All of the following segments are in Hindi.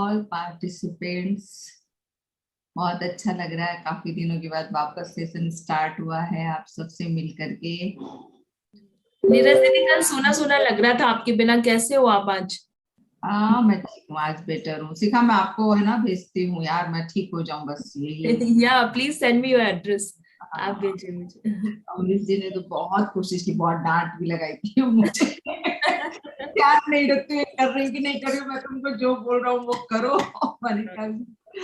All participants. बहुत अच्छा लग रहा है, काफी दिनों के बाद वापस सेशन स्टार्ट हुआ है आप सबसे मिल करके। नीरज दीदी, कल सुना सुना लग रहा था आपके बिना, कैसे हो आप आज? हाँ मैं ठीक हूँ, आज बेटर हूँ। शिखा मैं आपको है ना भेजती हूँ यार, मैं ठीक हो जाऊं बस यही है। या please send me your address. आप हाँ, भेजिए मुझे। अमरीश जी ने तो बहुत कोशिश की, बहुत डांट भी लगाई थी मुझे। ध्यान नहीं रखते, कर रही कि नहीं कर रही हूँ, मैं तुमको जो बोल रहा हूँ वो करो। मैंने कहा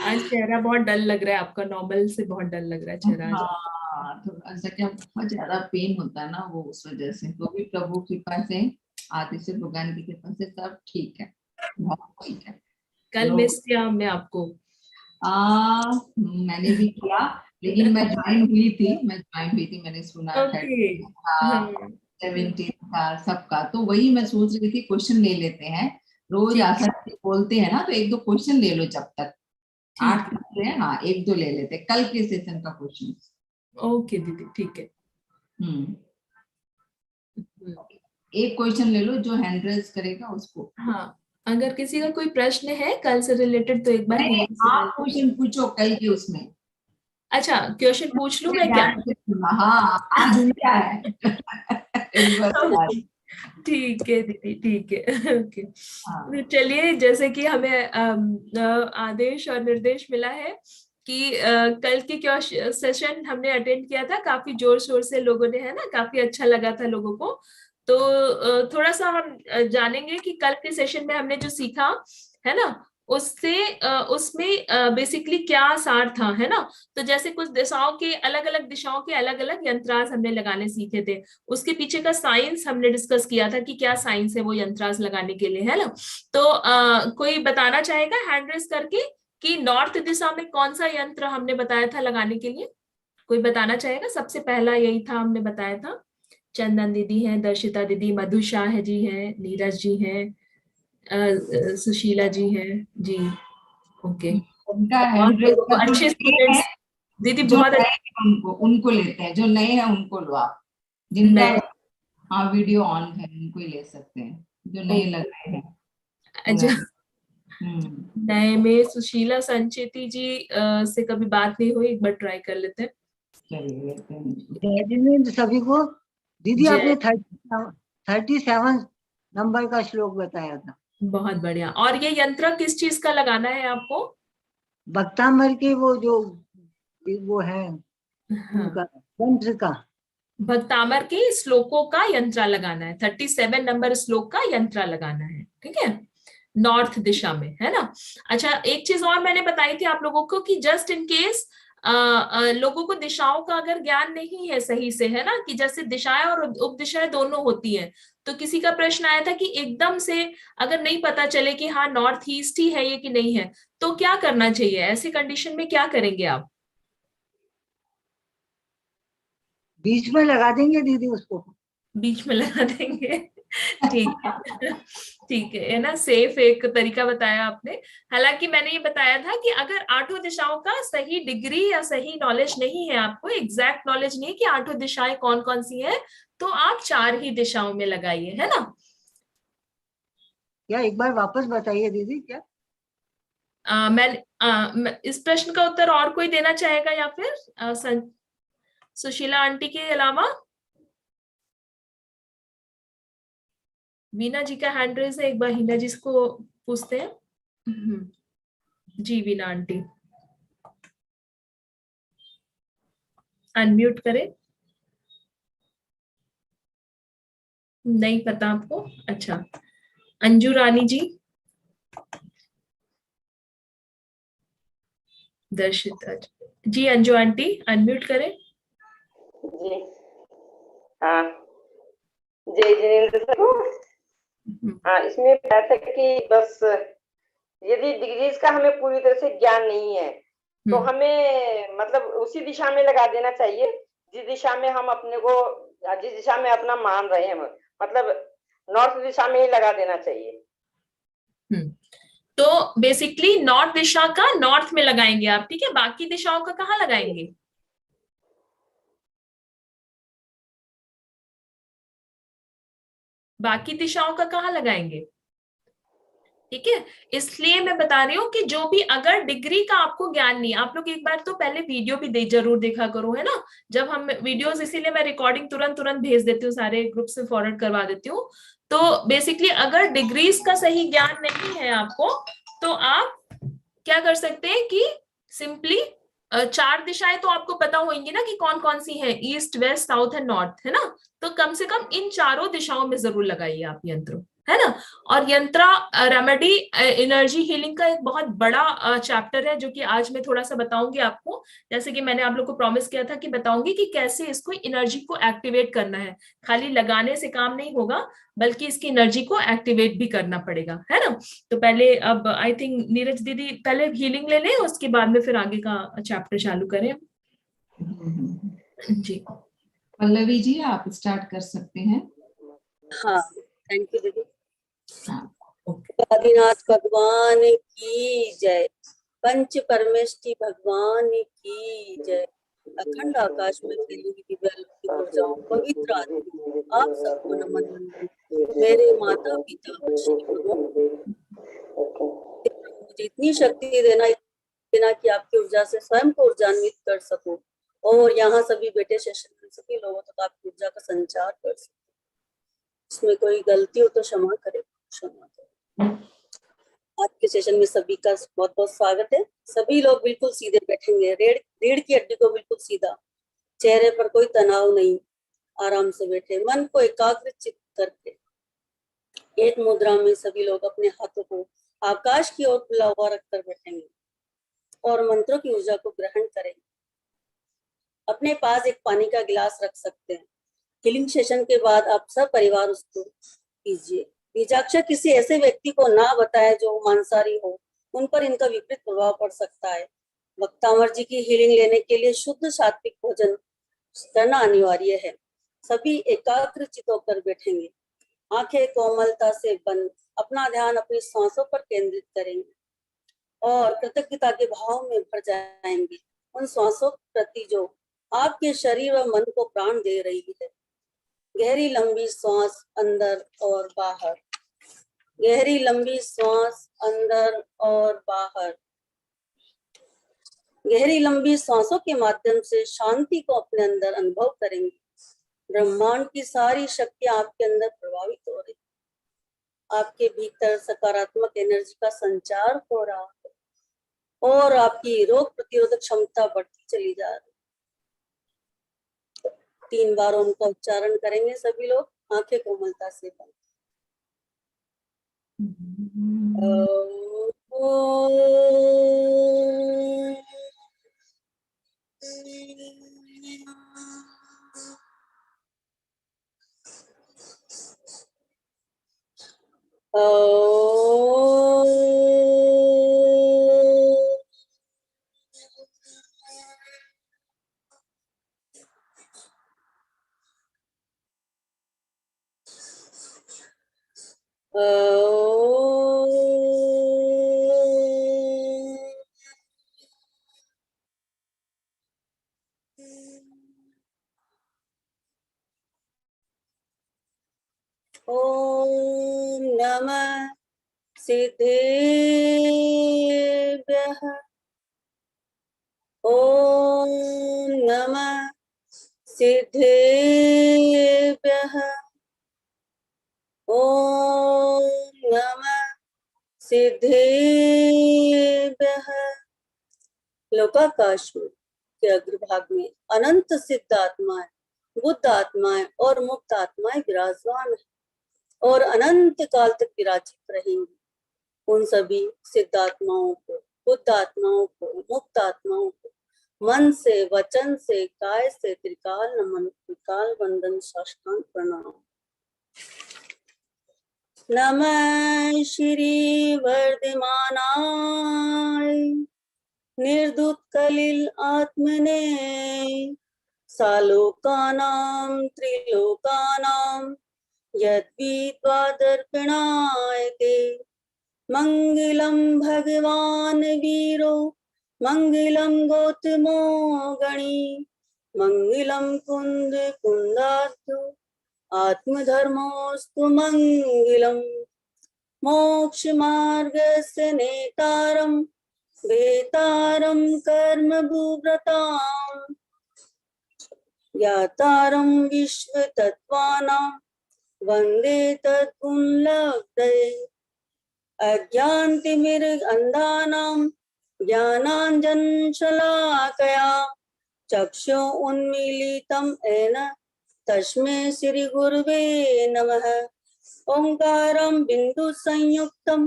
आज चेहरा बहुत डल लग रहा है आपका, नॉर्मल से बहुत डल लग रहा है चेहरा आज। हाँ, थोड़ा सा क्या बहुत ज्यादा पेन होता है ना वो, उस वजह से। तो भी प्रभु कृपा से, आतिश भगवान की कृपा से सब ठीक है, बहुत ठीक है। कल लोग मिस किया हमने आपको। मैंने भी किया, लेकिन मैं ज्वाइन हुई थी, मैंने सुना ओके। 30 का, हाँ। 17 का, सबका। तो वही मैं सोच रही थी, क्वेश्चन ले लेते हैं। रोज ठीक आशा जी बोलते हैं ना, तो एक दो क्वेश्चन ले लो जब तक। ठीक 8 करते हैं, हाँ एक दो ले लेते हैं कल के सेशन का क्वेश्चन। है। ओके दीदी, ठीक है। हम्म हम्म, एक क्वेश्चन ले लो, जो हैंड रेज करेगा उसको। हाँ। अगर किसी का कोई प्रश्न है कल से रिलेटेड तो एक बार नहीं, नीरज से आप पहले। क्वेश्चन पूछो कल के उसमें। अच्छा, क्वेश्चन पूछ लूं मैं क्या? ध्यान से सुनना, हाँ आज उल्टा है। रिवर्स आज। ओके, ठीक है दीदी, ठीक है। ओके। तो हाँ चलिए, जैसे कि हमें आदेश और निर्देश मिला है कि कल की क्या सेशन हमने अटेंड किया था, काफी जोर शोर से लोगों ने, है ना, काफी अच्छा लगा था लोगों को। तो थोड़ा सा हम जानेंगे कि कल के सेशन में हमने जो सीखा, है ना, उससे उसमें बेसिकली क्या सार था, है ना। तो जैसे कुछ दिशाओं के अलग अलग, दिशाओं के अलग अलग यंत्रास हमने लगाने सीखे थे। उसके पीछे का साइंस हमने डिस्कस किया था कि क्या साइंस है वो यंत्रास लगाने के लिए, है ना। तो कोई बताना चाहेगा हैंड रेस करके कि नॉर्थ दिशा में कौन सा यंत्र हमने बताया था लगाने के लिए? कोई बताना चाहेगा? सबसे पहला यही था, हमने बताया था। चंदन दीदी हैं, दर्शिता दीदी, मधु शाह जी हैं, नीरज जी हैं, सुशीला जी हैं। जी। ओके। उनका और हैंड रेज लोगों का को, जो अच्छे नए हैं, स्टूडेंट्स। दीदी जो बहुत नए अच्छे। हैं उनको उनको लेते हैं, जो नए हैं उनको लो आप। जिनका नए। हाँ वीडियो ऑन है उनको ही ले सकते हैं, जो नए लग ओके। रहे हैं। अच्छा। पुराने। हम्म नए में सुशीला संचेती जी से कभी बात नहीं हुई, एक बार ट्राई कर लेते हैं। चलिए लेते हैं उनको। जय जिनेन्द्र सभी को। दीदी जय। आपने 37 नंबर का श्लोक बताया था। बहुत बढ़िया। और ये यंत्र किस चीज का लगाना है आपको? भक्तांबर के वो है हाँ, उनका यंत्र का। भक्तामर के श्लोकों का यंत्र लगाना है, 37 नंबर श्लोक का यंत्र लगाना है, ठीक है। नॉर्थ दिशा में, है ना। अच्छा, एक चीज और मैंने बताई थी आप लोगों को कि जस्ट इन केस लोगों को दिशाओं का अगर ज्ञान नहीं है सही से, है ना, कि जैसे दिशाएं और उप दिशाएं दोनों होती हैं। तो किसी का प्रश्न आया था कि एकदम से अगर नहीं पता चले कि हाँ नॉर्थ ईस्ट ही है ये कि नहीं है, तो क्या करना चाहिए? ऐसी कंडीशन में क्या करेंगे आप? बीच में लगा देंगे दीदी उसको। बीच में लगा देंगे। ठीक है। ठीक है ना, सेफ एक तरीका बताया आपने। हालांकि मैंने ये बताया था कि अगर आठों दिशाओं का सही डिग्री या सही नॉलेज नहीं है, आपको एग्जैक्ट नॉलेज नहीं है कि आठों दिशाएं कौन कौन सी है, तो आप चार ही दिशाओं में लगाइए, है ना। क्या एक बार वापस बताइए दीदी क्या। इस प्रश्न का उत्तर और कोई देना चाहेगा या फिर सुशीला आंटी के अलावा? वीना जी का हैंड रेज है, एक बार हिना जी को पूछते हैं। जी वीना आंटी, अनम्यूट करें। नहीं पता आपको? अच्छा। अंजू रानी जी, दर्शिता जी, अंजू आंटी अनम्यूट करें। जी हाँ। जय जिनेन्द्र सर को। हाँ, इसमें बात है कि बस यदि डिग्रीज का हमें पूरी तरह से ज्ञान नहीं है तो हम्म। हमें मतलब उसी दिशा में लगा देना चाहिए जिस दिशा में हम अपने को, जिस दिशा में अपना मान रहे हैं हम, मतलब नॉर्थ दिशा में ही लगा देना चाहिए। हम्म। तो बेसिकली नॉर्थ दिशा का नॉर्थ में लगाएंगे आप, ठीक है। बाकी दिशाओं का कहाँ लगाएंगे? बाकी दिशाओं का कहाँ लगाएंगे? ठीक है, इसलिए मैं बता रही हूँ कि जो भी अगर डिग्री का आपको ज्ञान नहीं, आप लोग एक बार तो पहले वीडियो भी जरूर देखा करो, है ना। जब हम वीडियोस, इसीलिए मैं रिकॉर्डिंग तुरंत तुरंत भेज देती हूँ, सारे ग्रुप से फॉरवर्ड करवा देती हूँ। तो बेसिकली अगर डिग्रीज का सही ज्ञान नहीं है आपको, तो आप क्या कर सकते हैं कि सिंपली 4 दिशाएं तो आपको पता होंगी ना कि कौन कौन सी है, east west south and north, है ना। तो कम से कम इन चारों दिशाओं में जरूर लगाइए आप यंत्र, है ना। और यंत्रा रेमेडी एनर्जी हीलिंग का एक बहुत बड़ा चैप्टर है, जो कि आज मैं थोड़ा सा बताऊंगी आपको। जैसे कि मैंने आप लोग को प्रॉमिस किया था कि बताऊंगी कि कैसे इसको एनर्जी को एक्टिवेट करना है। खाली लगाने से काम नहीं होगा, बल्कि इसकी एनर्जी को एक्टिवेट भी करना पड़ेगा, है ना। तो पहले अब आई थिंक नीरज दीदी पहले हीलिंग ले लें, उसके बाद में फिर आगे का चैप्टर चालू करें। जी पल्लवी जी, आप स्टार्ट कर सकते हैं। हाँ, थैंक यू दीदी। हाँ, आदिनाथ भगवान की जय, पंच परमेष्टि भगवान की जय। अखंड आकाश में फैली दिव्य अलौकिक ऊर्जाओं, पवित्र आत्मा, आप सबको नमन। मेरे माता पिता श्री मुझे इतनी शक्ति देना कि आपकी ऊर्जा से स्वयं को ऊर्जान्वित कर सकूं, और यहाँ सभी बेटे सेशन में सभी लोगों तक आपकी ऊर्जा का संचार कर सकूं। इसमें कोई गलती हो तो क्षमा करें, क्षमा करें। आज के सेशन में सभी का बहुत बहुत स्वागत है। सभी लोग बिल्कुल सीधे बैठेंगे, रीढ़ की हड्डी को बिल्कुल सीधा, चेहरे पर कोई तनाव नहीं, आराम से बैठे, मन को एकाग्र चित्त करके एक मुद्रा में सभी लोग अपने हाथों को आकाश की ओर खुला हुआ रखकर बैठेंगे और मंत्रों की ऊर्जा को ग्रहण करेंगे। अपने पास एक पानी का गिलास रख सकते हैं। हीलिंग सेशन के बाद आप सब परिवार उसको पीजिए। बीजाक्षर किसी ऐसे व्यक्ति को ना बताए जो मांसाहारी हो, उन पर इनका विपरीत प्रभाव पड़ सकता है। वक्तामर जी की हीलिंग लेने के लिए शुद्ध सात्विक भोजन करना अनिवार्य है। सभी एकाग्र चित्त होकर बैठेंगे, आंखें कोमलता से बंद, अपना ध्यान अपनी सांसों पर केंद्रित करेंगे और कृतज्ञता के भाव में भर जाएंगे, उन सांसों प्रति जो आपके शरीर व मन को प्राण दे रही है। गहरी लंबी सांस अंदर और बाहर, गहरी लंबी सांस अंदर और बाहर। गहरी लंबी सांसों के माध्यम से शांति को अपने अंदर अनुभव करेंगे। ब्रह्मांड की सारी शक्तियां आपके अंदर प्रभावित हो रही, आपके भीतर सकारात्मक एनर्जी का संचार हो रहा है और आपकी रोग प्रतिरोधक क्षमता बढ़ती चली जा रही। 3 बार ओम का उच्चारण करेंगे सभी लोग, आंखें कोमलता से बंद। ओम नमः सिद्धेभ्यः, ओम नमः सिद्धेभ्यः, ओम नमः सिद्धेभ्यः। लोकाकाश में के अग्रभाग में अनंत सिद्ध आत्माएं, बुद्ध आत्माएं और मुक्त आत्माएं विराजमान है और अनंत काल तक विराजित रहेंगी। उन सभी सिद्ध आत्माओं को, बुद्ध आत्माओं को, मुक्त आत्माओं को मन से, वचन से, काय से त्रिकाल नमन, त्रिकाल वंदन, साष्टांग प्रणाम। नमः श्री वर्धमानाय निर्दुत्कलिल आत्मने, सालोकानां त्रिलोकानां यद्विद्वादर्पणायते। मंगलम भगवान वीरो, मंगलम गौतमो गणी, मंगलम कुंद कुंदार्थ, आत्मधर्मोस्तु मंगलम। मोक्षमार्गस्य नेतारं वेतारं कर्मभूव्रताम् ज्ञातारं विश्वतत्त्वानां वन्दे तद्गुणलब्धये अज्ञानतिमिरान्धानां ज्ञानाञ्जनशलाकया चक्षु उन्मीलितं येन तस्मै श्रीगुरुवे नमः। ओंकारं बिन्दुसंयुक्तं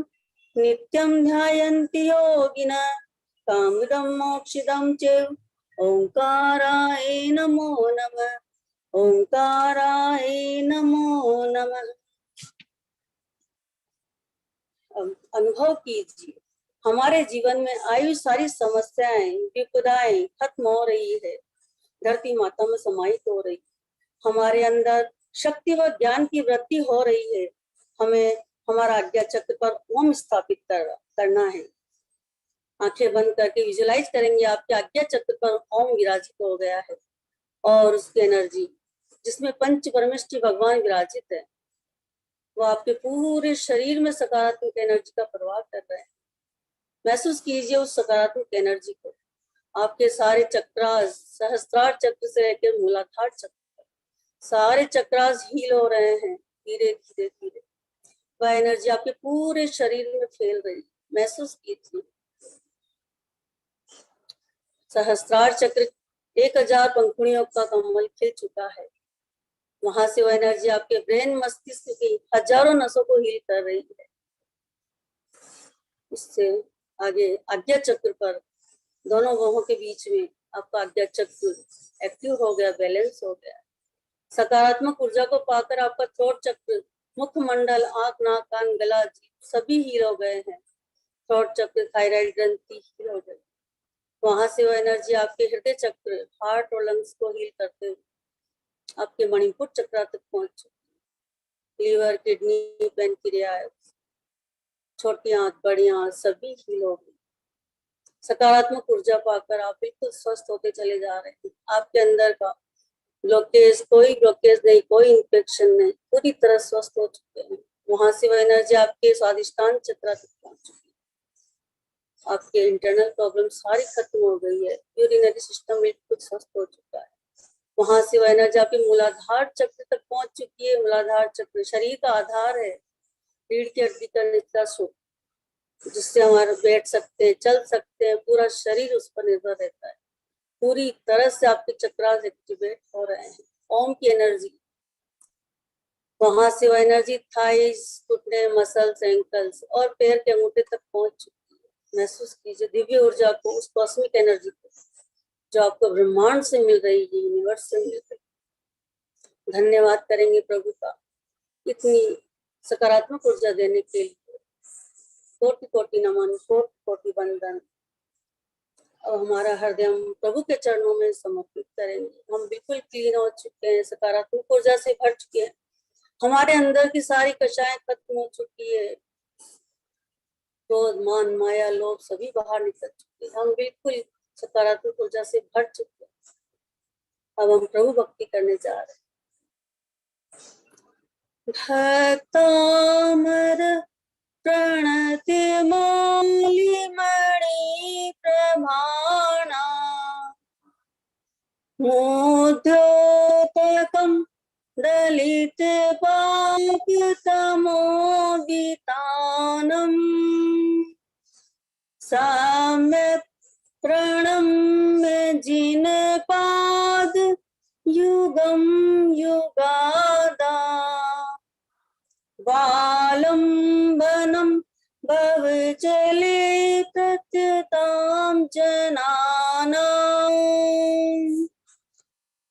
नित्यं ध्यायन्ति योगिनः कामिदं मोक्षिदं च ओंकाराय नमो नमः। ओंकाराय नमो नमः। अनुभव कीजिए हमारे जीवन में आई सारी समस्याएं विपदाएं खत्म हो रही है, धरती माता में समाहित हो रही, हमारे अंदर शक्ति व ज्ञान की वृद्धि हो रही है। हमें हमारा आज्ञा चक्र पर ओम स्थापित करना है। आंखें बंद करके विजुलाइज करेंगे आपके आज्ञा चक्र पर ओम विराजित हो गया है और उसकी एनर्जी जिसमें पंच परमेष्ठी भगवान विराजित है वो आपके पूरे शरीर में सकारात्मक एनर्जी का प्रवाह कर रहे हैं। महसूस कीजिए उस सकारात्मक एनर्जी को। आपके सारे चक्रास सहस्त्रार चक्र से लेकर मूलाधार चक्र सारे चक्रास हील हो रहे हैं धीरे धीरे धीरे। वह एनर्जी आपके पूरे शरीर में फैल रही है, महसूस कीजिए। सहस्त्रार चक्र 1000 पंखुड़ियों का कमल खिल चुका है। वहां से वो एनर्जी आपके ब्रेन मस्तिष्क की हजारों नसों को हील कर रही है। इससे आगे आज्ञा चक्र पर दोनों बाहों के बीच में आपका आज्ञा चक्र एक्टिव हो गया, बैलेंस हो गया। सकारात्मक ऊर्जा को पाकर आपका थ्रोट चक्र, मुखमंडल, आंख, नाक, कान, गला, जीभ सभी हील हो गए हैं। थ्रोट चक्र, थायराइड ग्रंथि हील हो गई। वहां से वो एनर्जी आपके हृदय चक्र, हार्ट और लंग्स को हील करते हुए आपके मणिपुर चक्र तक पहुंच चुकी। लीवर, किडनी, पैनक्रियास, छोटी आंत, बड़ी आंत सभी हील हो गई। सकारात्मक ऊर्जा पाकर आप बिल्कुल स्वस्थ होते चले जा रहे हैं। आपके अंदर का ब्लॉकेज, कोई ब्लॉकेज नहीं, कोई इन्फेक्शन नहीं, पूरी तरह स्वस्थ हो चुके हैं। वहां से वो एनर्जी आपके स्वादिष्टान चक्र तक पहुंच चुकी है। आपके इंटरनल प्रॉब्लम सारी खत्म हो गई है। यूरिनरी सिस्टम बिल्कुल स्वस्थ हो चुका है। वहां से वो एनर्जी आपके मूलाधार चक्र तक पहुंच चुकी है। मूलाधार चक्र शरीर का आधार है, रीढ़ की हड्डी का निचला सूत्र, जिससे हमारे बैठ सकते हैं, चल सकते हैं, पूरा शरीर उस पर निर्भर रहता है। पूरी तरह से आपके चक्रास एक्टिवेट हो रहे हैं। ओम की एनर्जी, वहां से वो एनर्जी थाइस, घुटने, मसल्स, एंकल्स और पैर के अंगूठे तक पहुंच चुकी है। महसूस कीजिए दिव्य ऊर्जा को, उस कॉस्मिक एनर्जी को जो आपको ब्रह्मांड से मिल रही है, यूनिवर्स से मिल रही है। धन्यवाद करेंगे प्रभु का इतनी सकारात्मक ऊर्जा देने के लिए। कोटि कोटि नमन, कोटि कोटि वंदन। अब हमारा हृदय हम प्रभु के चरणों में समर्पित करेंगे। हम बिल्कुल क्लीन हो चुके हैं, सकारात्मक ऊर्जा से भर चुके हैं। हमारे अंदर की सारी कषाएं खत्म हो चुकी है। क्रोध, मान, माया, लोभ सभी बाहर निकल चुके हैं। हम बिल्कुल सकारात्मक ऊर्जा से भर चुके हैं। अब हम प्रभु भक्ति करने जा रहे हैं। भक्तामर प्रणति मौलिमणि प्रमाणा मोद्योतकं दलित पापितमोदितानम् सम्यक् प्रणम्य जिनपाद युगं युगादा बालम्बनं भवजले प्रत्यतां जनानाम्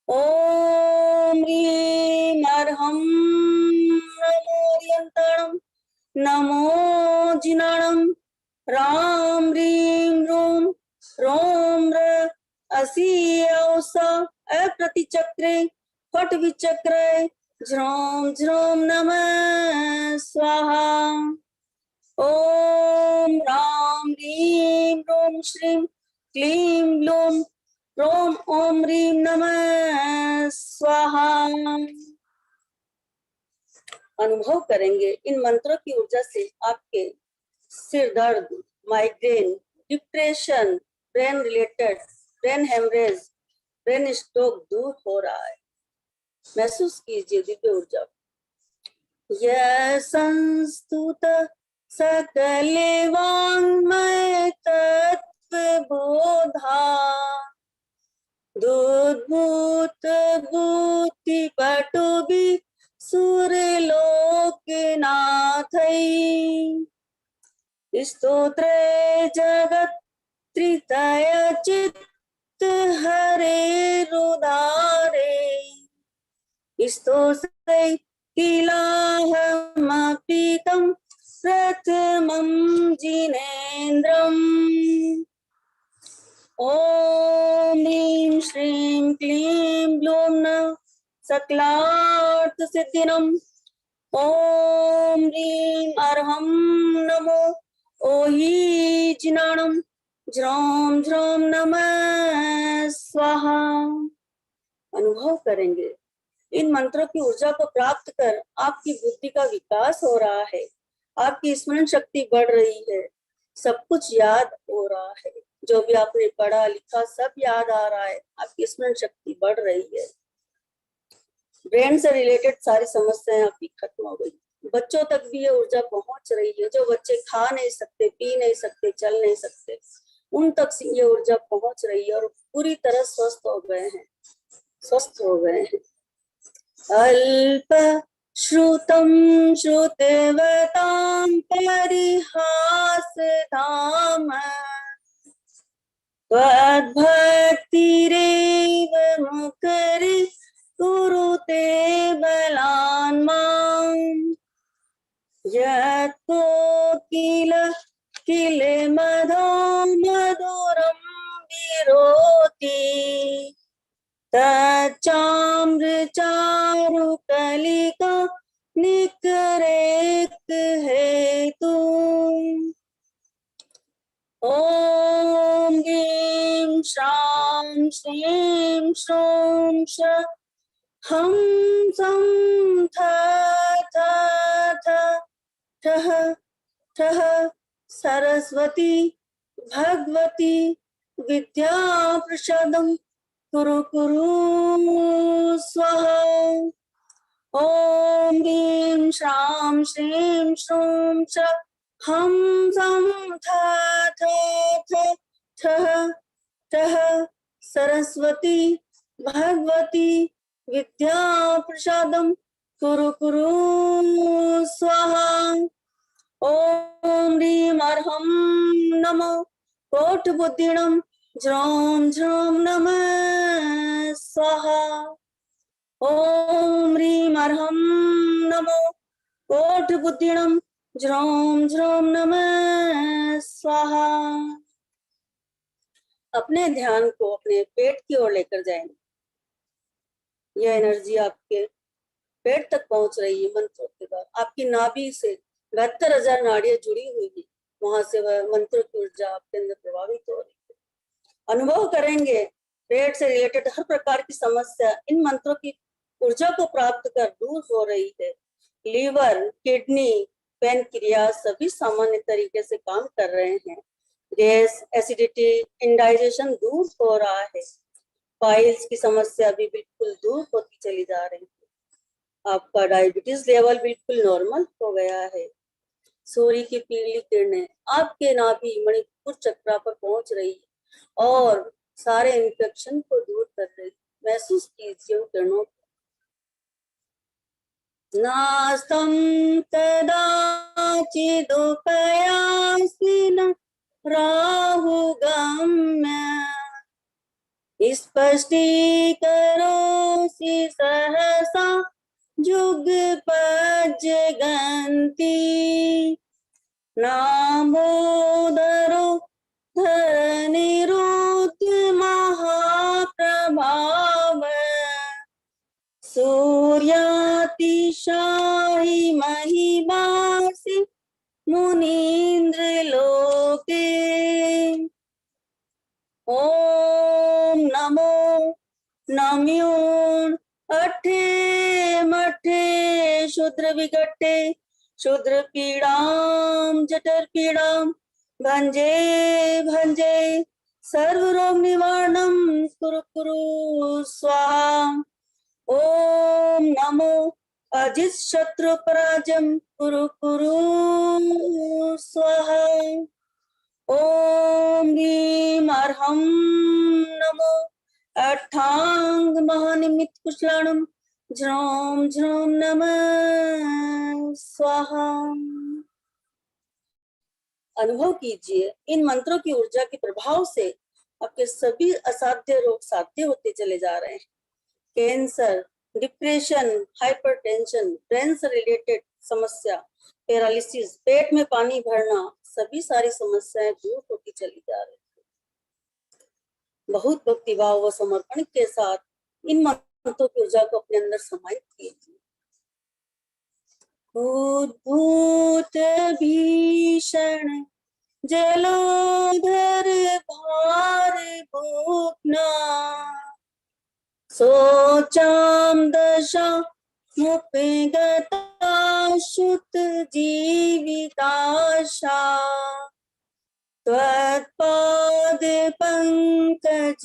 ॐ ह्रीं अर्हं नमोऽरियन्तणं नमो जिनाणं राम ह्रीं रूं रों र असि औसा अप्रतिचक्रे फट विचक्रे झ्रों झ्रों नमः स्वाहा। ओम राम ह्रीं रूं श्रीं क्लीं ग्लूं रोम ओम ह्रीं नमः स्वाहा। अनुभव करेंगे। इन मंत्रों की ऊर्जा से आपके सिर दर्द, migraine, depression, brain related, brain haemorrhage, brain stroke दूर हो रहा है। महसूस कीजिए दिव्य ऊर्जा। यह संस्तुत सकल वाङ्मय तत्व बोधा दुद्भूत भूति पटुबि सुरलोकनाथै स्तोत्र जगत त्रितय चित्त हरे रुदारे स्तोत्रै किलाहमपीतं प्रथमं जिनेन्द्रम्। ॐ ह्रीं श्रीं क्लीं ब्लूं नः सकलार्थ सिद्धिनम्। ॐ ह्रीं अर्हं नमो ओहीजिनाणं ज्रौं ज्रौं नमः स्वाहा। अनुभव करेंगे इन मंत्रों की ऊर्जा को प्राप्त कर आपकी बुद्धि का विकास हो रहा है, आपकी स्मरण शक्ति बढ़ रही है, सब कुछ याद हो रहा है, जो भी आपने पढ़ा लिखा सब याद आ रहा है, आपकी स्मरण शक्ति बढ़ रही है। ब्रेन से रिलेटेड सारी समस्याएं आपकी खत्म हो गई। बच्चों तक भी ये ऊर्जा पहुंच रही है। जो बच्चे खा नहीं सकते, पी नहीं सकते, चल नहीं सकते, उन तक ये ऊर्जा पहुंच रही है और पूरी तरह स्वस्थ हो गए हैं। अल्प श्रुतं श्रुतवतां परिहास धाम त्वद्भक्तिरेव मुखरि कुरुते बलान् माम् यत्तो किल मधो मधुरं विरोति तच्चामृचारुकलिका निकरेक हेतु। ॐ ह्रीं श्रां श्रीं श्रूं श हं सं थ थ थ ठः ठः सरस्वती भगवती विद्या प्रसादं कुरु कुरु स्वाहा। ॐ ह्रीं श्रां श्रीं श्रूं च हं सं थ थ थ ठः ठः सरस्वती भगवती विद्या प्रसादं कुरु कुरु स्वाहा। ॐ ह्रीं अर्हं नमो कोटिबुद्धिणं ज्रौं ज्रौं नमः स्वाहा। ॐ ह्रीं अर्हं नमो कोटिबुद्धिणं ज्रौं ज्रौं नमः स्वाहा। अपने ध्यान को अपने पेट की ओर लेकर जाएंगे। यह एनर्जी आपके पेट तक पहुंच रही है मंत्रों के बाद। आपकी नाभि से 72,000 नाड़ियां जुड़ी हुई है, वहां से वह मंत्र की ऊर्जा आपके अंदर प्रभावित हो रही है। अनुभव करेंगे पेट से रिलेटेड हर प्रकार की समस्या इन मंत्रों की ऊर्जा को प्राप्त कर दूर हो रही है। लीवर, किडनी, पैनक्रियास सभी सामान्य तरीके से काम कर रहे हैं। गैस, एसिडिटी, इंडाइजेशन दूर हो रहा है। पाइल्स की समस्या भी बिल्कुल दूर होती चली जा रही है। आपका डायबिटीज लेवल बिल्कुल नॉर्मल हो गया है। सूर्य की पीली किरणें आपके नाभि मणिपुर चक्र पर पहुंच रही है और सारे इन्फेक्शन को दूर कर रही है। महसूस कीजिए उन किरणों को। नास्तं कदाचिदुपयासिन राहुगम्य स्पष्टीकरोषि सहसा जुगपज्जगन्ति नामोदरो धरणिरुद्रमहाप्रभाव सूर्यातिशायि महिमासि मुनीन्द्रलोके। ॐ नमो नम्यो अठे मठेषु शूद्र विघटे शूद्र पीड़ाम जठर पीड़ाम भंजे भंजे सर्व रोग निवारणम कुरु कुरु स्वाहा। ओम नमो अजित शत्रु पराजम कुरु कुरु स्वाहा। ओम ह्रीं अर्हं नमो अट्ठांग महानिमित कुशलाणम झ्रौम झ्रौम नमः स्वाहा। अनुभव कीजिए इन मंत्रों की ऊर्जा के प्रभाव से आपके सभी असाध्य रोग साध्य होते चले जा रहे हैं। कैंसर, डिप्रेशन, हाइपरटेंशन, ब्रेन से रिलेटेड समस्या, पैरालिसिस, पेट में पानी भरना, सभी सारी समस्याएं दूर होती चली जा रही है। बहुत भक्तिभाव व समर्पण के साथ इन मंत्रों की ऊर्जा को अपने अंदर समाहित कीजिए। उद्भूत भीषण जलोधर भार भूखना सोचाम दशा मुपेगता शुत जीविताशा त्वत्पाद पंकज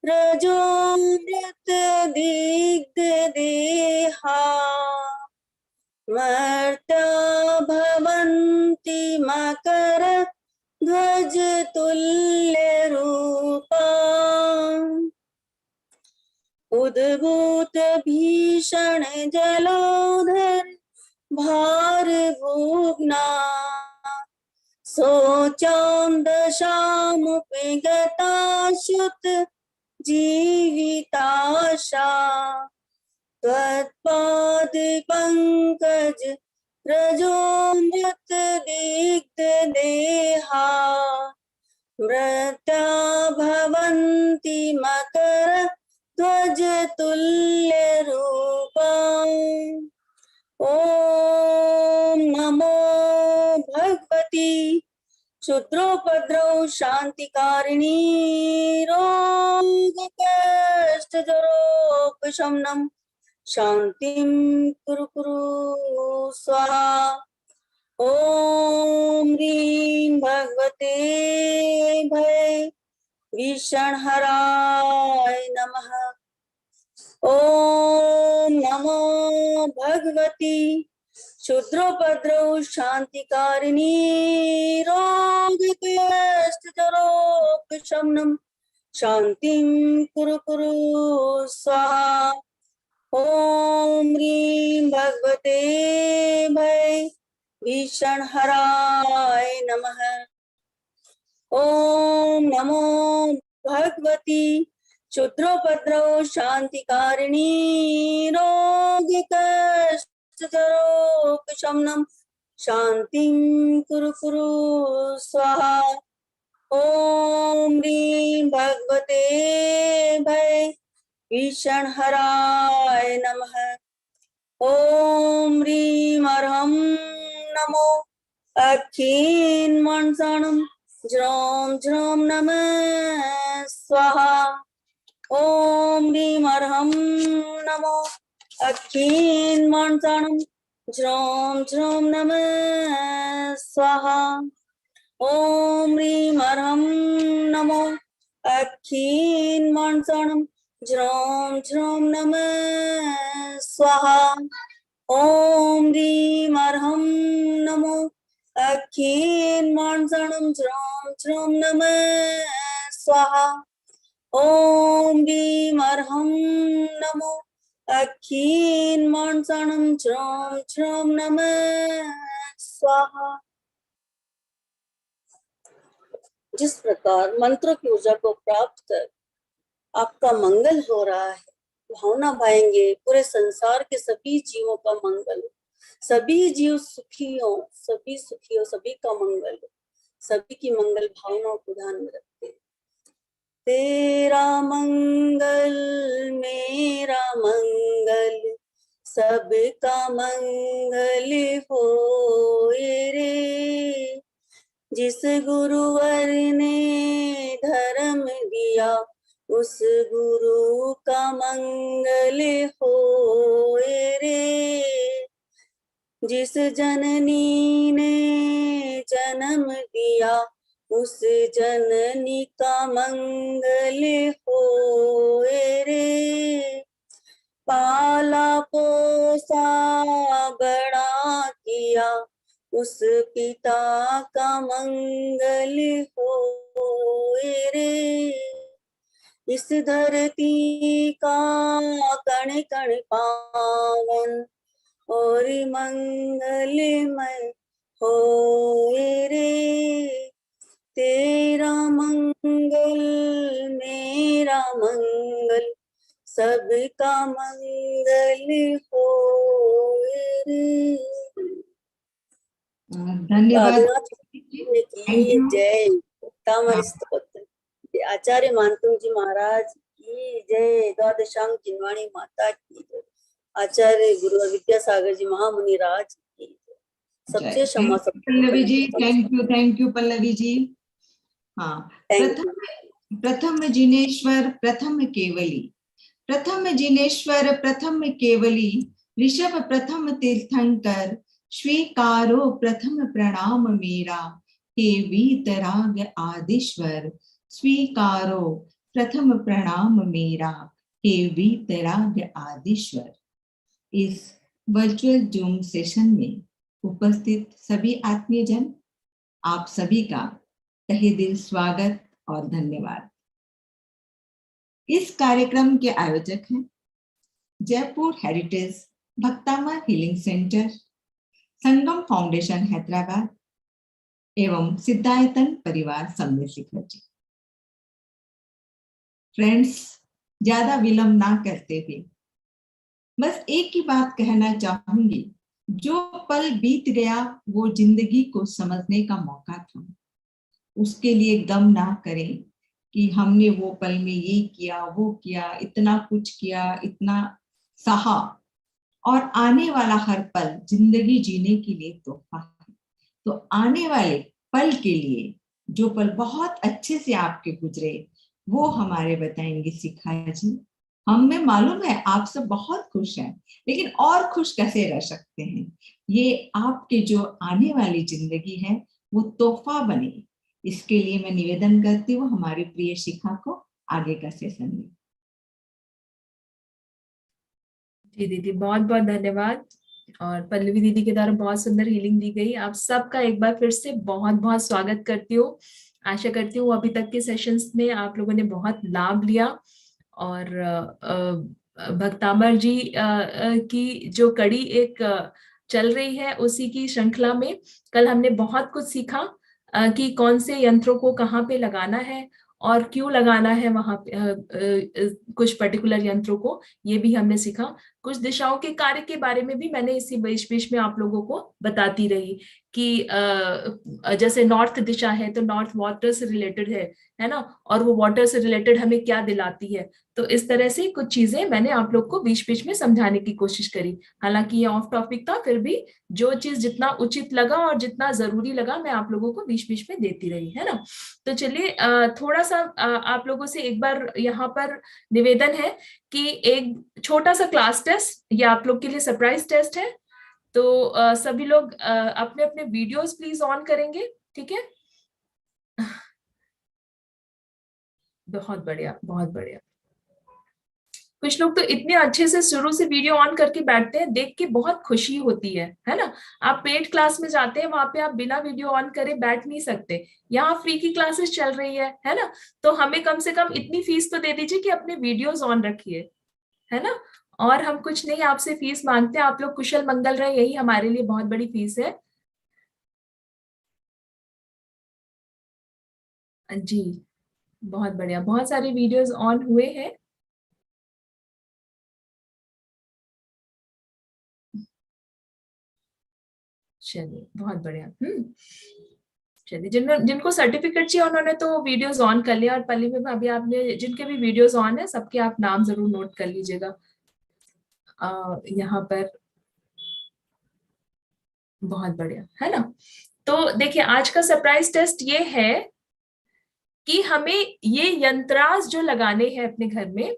रजोमृत दिग्ध देहा मर्त्या भवन्ति मकर ध्वज तुल्य रूपा उद्भूत भीषण जलोधर भार भूग्ना सोचाम दशामुपगता शुत जीविताशा त्वत्पाद पंकज रजोमृत दिग्ध देहा मृत्या भवन्ति मकर ध्वज तुल्य रूपा। ओम नमो भगवती क्षुद्रोपद्रव शांतिकारिणी रोग कष्ट जरोपशमनम शांतिम कुरु कुरु स्वाहा। ओम ह्रीं भगवते भय भीषण हराय नमः। ओम नमो भगवती क्षुद्रोपद्रव शांतिकारिणी रोग कष्ट जरोपशमनम शांतिम कुरु कुरु स्वाहा। ओम ह्रीं भगवते भय भीषण हराय नमः। ओम नमो भगवती क्षुद्रोपद्रव शांतिकारिणी रोग कष्ट जरोपशमनम शांतिम कुरु कुरु स्वाहा। ओम ह्रीं भगवते भय भीषण हराय नमः। ओम ह्रीं अर्हं नमो अखीन मनसाणम झ्रौम झ्रौम नमः स्वाहा। ओम ह्रीं अर्हं नमो अखीन मनसाणम झ्रौम झ्रौम नमः स्वाहा। ओम ह्रीं अर्हं नमो अखीन मनसाणम झ्रौम झ्रौम नमः स्वाहा। ओम ह्रीं अर्हं नमो अखीन मनसाणम झ्रौम झ्रौम नमः स्वाहा। ओम ह्रीं अर्हं नमो अखीन मनसाणम झ्रौम झ्रौम नमः स्वाहा। जिस प्रकार मंत्रों की ऊर्जा को प्राप्त कर आपका मंगल हो रहा है, भावना पाएंगे पूरे संसार के सभी जीवों का मंगल हो, सभी जीव सुखी हो, सभी का मंगल हो, सभी की मंगल भावनाओं को ध्यान में रखते हैं। तेरा मंगल मेरा मंगल सबका मंगल होए रे। जिस गुरुवर ने धर्म दिया उस गुरु का मंगल होए रे। जिस जननी ने जन्म दिया उस जननी का मंगल होए रे। पाला पोसा बड़ा किया उस पिता का मंगल होए रे। इस धरती का कण कण पावन और मंगलमय होए रे। तेरा मंगल मेरा मंगल सबका मंगल होए रे। धन्यवाद। साधना Thank की you. जय। तामर हाँ। स्तोत्र आचार्य मानतुंग जी महाराज की जय। द्वादशांग जिनवाणी माता की जय। आचार्य गुरु विद्यासागर जी महामुनि राज की जय। सबसे क्षमा पल्लवी जी, थैंक यू पल्लवी जी। हाँ, थैंक यू। प्रथम जिनेश्वर प्रथम केवली, प्रथम जिनेश्वर प्रथम केवली, ऋषभ प्रथम तीर्थंकर, स्वीकारो प्रथम प्रणाम मेरा, हे वीतराग आदिश्वर, स्वीकारो प्रथम प्रणाम मेरा, हे वीतराग आदिश्वर। इस वर्चुअल जूम सेशन में उपस्थित सभी आत्मीयजन, आप सभी का तहे दिल स्वागत और धन्यवाद। इस कार्यक्रम के आयोजक हैं Jaipur heritage Bhaktamar healing centre, Sangam foundation Hyderabad एवं सिद्धायतन परिवार सम्मिलित शिखर जी। फ्रेंड्स, ज्यादा विलंब ना करते हुए बस एक ही बात कहना चाहूंगी, जो पल बीत गया वो जिंदगी को समझने का मौका था। उसके लिए गम ना करें कि हमने वो पल में ये किया वो किया, इतना कुछ किया, इतना सहा, और आने वाला हर पल जिंदगी जीने के लिए तोहफा है। तो आने वाले पल के लिए जो पल बहुत अच्छे से आपके गुजरे वो हमारे बताएंगे शिखा जी। हमें मालूम है आप सब बहुत खुश हैं, लेकिन और खुश कैसे रह सकते हैं। ये आपके जो आने वाली जिंदगी है वो तोहफा बने, इसके लिए मैं निवेदन करती हूँ हमारी प्रिय शिखा को आगे का सेशन में। जी दीदी, बहुत बहुत धन्यवाद। और पल्लवी दीदी के द्वारा बहुत सुंदर हीलिंग दी गई। आप सबका एक बार फिर से बहुत बहुत स्वागत करती हूँ। आशा करती हूँ अभी तक के सेशंस में आप लोगों ने बहुत लाभ लिया। और भक्तामर जी की जो कड़ी एक चल रही है उसी की श्रृंखला में कल हमने बहुत कुछ सीखा कि कौन से यंत्रों को कहाँ पे लगाना है और क्यों लगाना है वहां पे कुछ पर्टिकुलर यंत्रों को, ये भी हमने सीखा। कुछ दिशाओं के कार्य के बारे में भी मैंने इसी बीच बीच में आप लोगों को बताती रही कि जैसे नॉर्थ दिशा है तो नॉर्थ वाटर से रिलेटेड है ना, और वो वाटर से रिलेटेड हमें क्या दिलाती है। तो इस तरह से कुछ चीजें मैंने आप लोग को बीच बीच में समझाने की कोशिश करी। हालांकि ये ऑफ टॉपिक था, फिर भी जो चीज जितना उचित लगा और जितना जरूरी लगा मैं आप लोगों को बीच बीच में देती रही, है ना। तो चलिए थोड़ा सा आप लोगों से एक बार यहाँ पर निवेदन है कि एक छोटा सा क्लास टेस्ट, ये आप लोग के लिए सरप्राइज टेस्ट है। तो सभी लोग अपने अपने वीडियोस प्लीज ऑन करेंगे, ठीक है। बहुत बढ़िया, बहुत बढ़िया। कुछ लोग तो इतने अच्छे से शुरू से वीडियो ऑन करके बैठते हैं, देख के बहुत खुशी होती है ना। आप पेड क्लास में जाते हैं, वहां पे आप बिना वीडियो ऑन करे बैठ नहीं सकते। यहाँ फ्री की क्लासेस चल रही है ना। तो हमें कम से कम इतनी फीस तो दे दीजिए कि अपने वीडियोस ऑन रखिए, है ना। और हम कुछ नहीं आपसे फीस मांगते हैं, आप लोग कुशल मंगल रहे, यही हमारे लिए बहुत बड़ी फीस है जी। बहुत बढ़िया, बहुत सारे वीडियोस ऑन हुए हैं। चलिए, बहुत बढ़िया। चलिए, जिनको सर्टिफिकेट चाहिए उन्होंने तो वीडियोस ऑन कर लिया। और पल्ली में अभी आपने जिनके भी वीडियोस ऑन है सबके आप नाम जरूर नोट कर लीजिएगा यहाँ पर। बहुत बढ़िया, है ना। तो देखिए, आज का सरप्राइज टेस्ट ये है कि हमें ये यंत्रास जो लगाने हैं अपने घर में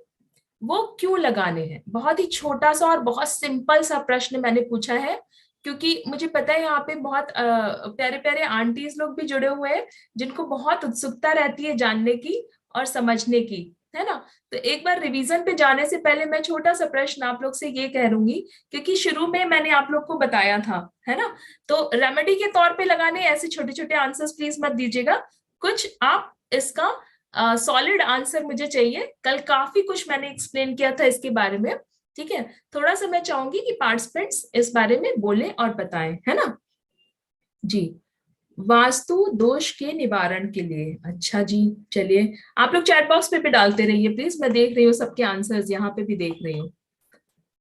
वो क्यों लगाने हैं। बहुत ही छोटा सा और बहुत सिंपल सा प्रश्न मैंने पूछा है क्योंकि मुझे पता है यहाँ पे बहुत प्यारे प्यारे आंटीज लोग भी जुड़े हुए हैं जिनको बहुत उत्सुकता रहती है जानने की और समझने की, है ना। तो एक बार रिवीजन पे जाने से पहले मैं छोटा सा प्रश्न आप लोग से ये कह लूंगी, क्योंकि शुरू में मैंने आप लोग को बताया था, है ना। तो रेमेडी के तौर पे लगाने ऐसे छोटे छोटे आंसर्स प्लीज मत दीजिएगा, कुछ आप इसका सॉलिड आंसर मुझे चाहिए। कल काफी कुछ मैंने एक्सप्लेन किया था इसके बारे में, ठीक है। थोड़ा सा मैं चाहूंगी कि पार्टिसिपेंट्स इस बारे में बोलें और बताएं, है ना जी। वास्तु दोष के निवारण के लिए, अच्छा जी, चलिए आप लोग चैट बॉक्स पे भी डालते रहिए प्लीज, मैं देख रही हूँ सबके आंसर्स, यहाँ पे भी देख रही हूँ।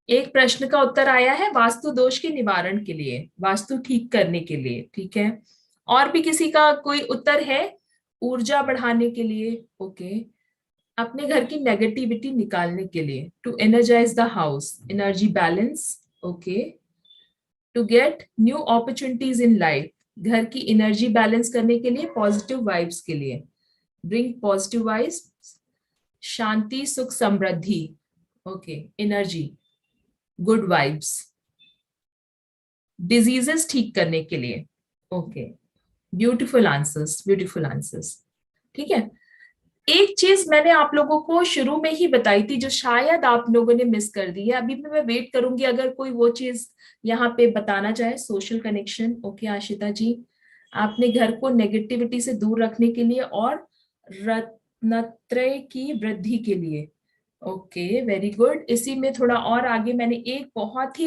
एक प्रश्न का उत्तर आया है वास्तु दोष के निवारण के लिए, वास्तु ठीक करने के लिए, ठीक है। और भी किसी का कोई उत्तर है? ऊर्जा बढ़ाने के लिए, ओके। अपने घर की नेगेटिविटी निकालने के लिए, to energise the house, energy balance, okay. To get new opportunities in life, घर की एनर्जी बैलेंस करने के लिए, पॉजिटिव वाइब्स के लिए, ब्रिंग पॉजिटिव वाइब्स, शांति सुख समृद्धि, okay, energy, good vibes, diseases ठीक करने के लिए, okay. Beautiful answers, beautiful answers, ठीक है। एक चीज मैंने आप लोगों को शुरू में ही बताई थी जो शायद आप लोगों ने मिस कर दी है, अभी भी मैं वेट करूंगी अगर कोई वो चीज यहाँ पे बताना चाहे। सोशल कनेक्शन, ओके आशिता जी, आपने घर को नेगेटिविटी से दूर रखने के लिए और रत्नत्रय की वृद्धि के लिए, ओके, वेरी गुड। इसी में थोड़ा और आगे मैंने एक बहुत